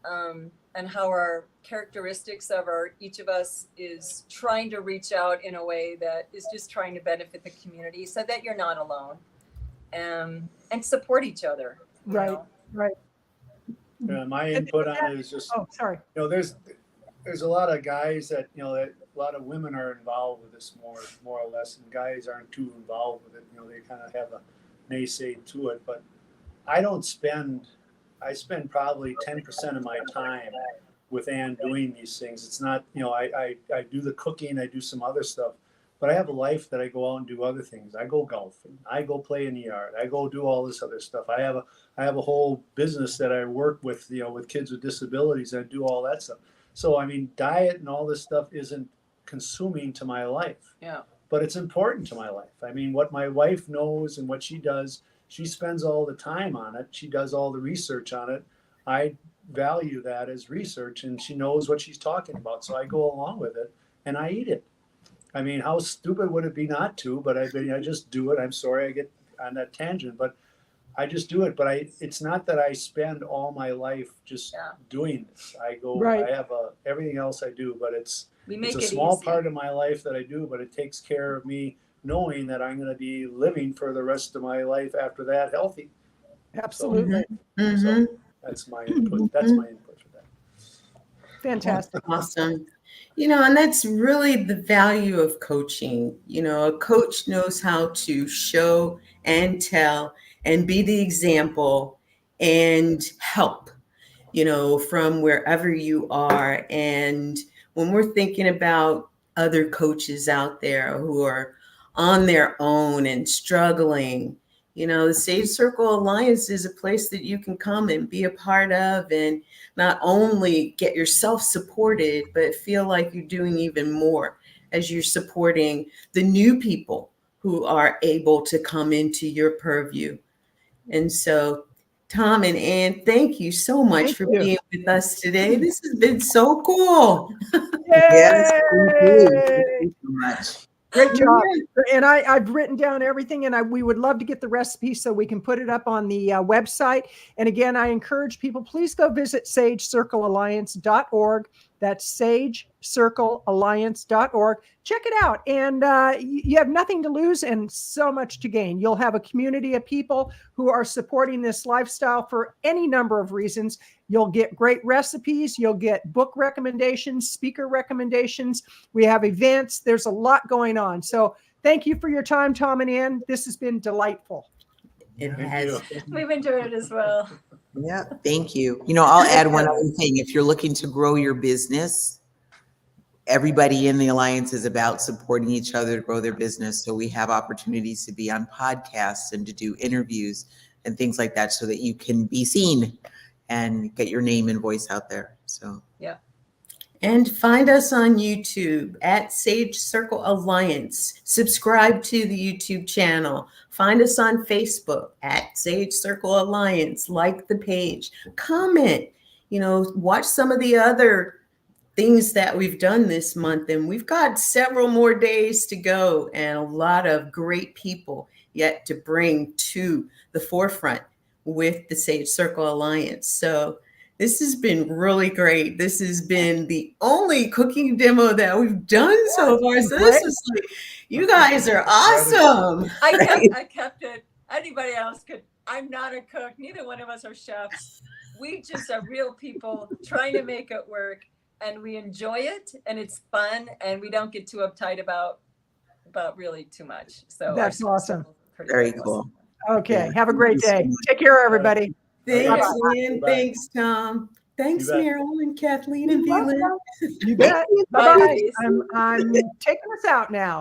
and how our characteristics of each of us is trying to reach out in a way that is just trying to benefit the community, so that you're not alone, and support each other. Right. My input on it is just, Oh, sorry. there's a lot of guys that, that a lot of women are involved with this more or less, and guys aren't too involved with it. They kind of have a naysay to it, but I spend probably 10% of my time with Ann doing these things. It's not, I do the cooking, I do some other stuff, but I have a life that I go out and do other things. I go golfing, I go play in the yard, I go do all this other stuff. I have a whole business that I work with, with kids with disabilities. I do all that stuff. So, diet and all this stuff isn't consuming to my life. Yeah. But it's important to my life. What my wife knows and what she does, she spends all the time on it. She does all the research on it. I value that as research, and she knows what she's talking about. So I go along with it and I eat it. How stupid would it be not to? But I just do it. I'm sorry I get on that tangent, but I just do it. But it's not that I spend all my life just doing this. I go, Right. I have everything else I do, but it's a it small easy. part of my life that I do, but it takes care of me knowing that I'm going to be living for the rest of my life after that healthy. Absolutely. So that's my input. That's my input for that. Fantastic. Awesome. And that's really the value of coaching. A coach knows how to show and tell and be the example and help, from wherever you are. And when we're thinking about other coaches out there who are on their own and struggling, the Sage Circle Alliance is a place that you can come and be a part of, and not only get yourself supported, but feel like you're doing even more as you're supporting the new people who are able to come into your purview. And so, Tom and Ann, thank you so much for being with us today. This has been so cool. Yes, thank you. Thank you so much. Great job. And I've written down everything, and we would love to get the recipe so we can put it up on the website. And again, I encourage people, please go visit sagecirclealliance.org. That's sagecirclealliance.org. Check it out. And you have nothing to lose and so much to gain. You'll have a community of people who are supporting this lifestyle for any number of reasons. You'll get great recipes. You'll get book recommendations, speaker recommendations. We have events. There's a lot going on. So thank you for your time, Tom and Ann. This has been delightful. It has. We've enjoyed it as well. Yeah, thank you. I'll add one other thing. If you're looking to grow your business, everybody in the Alliance is about supporting each other to grow their business. So we have opportunities to be on podcasts and to do interviews and things like that so that you can be seen and get your name and voice out there. So, yeah. And find us on YouTube at Sage Circle Alliance. Subscribe to the YouTube channel. Find us on Facebook at Sage Circle Alliance. Like the page. Comment. Watch some of the other things that we've done this month. And we've got several more days to go and a lot of great people yet to bring to the forefront with the Sage Circle Alliance. So this has been really great. This has been the only cooking demo that we've done so far. So this is like, you guys are awesome. I kept it. Anybody else could. I'm not a cook. Neither one of us are chefs. We just are real people trying to make it work, and we enjoy it, and it's fun, and we don't get too uptight about really too much. So that's awesome. Very cool. Okay. Yeah. Have a great day. Take care, everybody. Thanks, Bye-bye. Lynn. Thanks, Tom. Thanks, You bet. Meryl and Kathleen and You're Velin. welcome. You bet. Bye. Bye-bye. I'm taking us out now.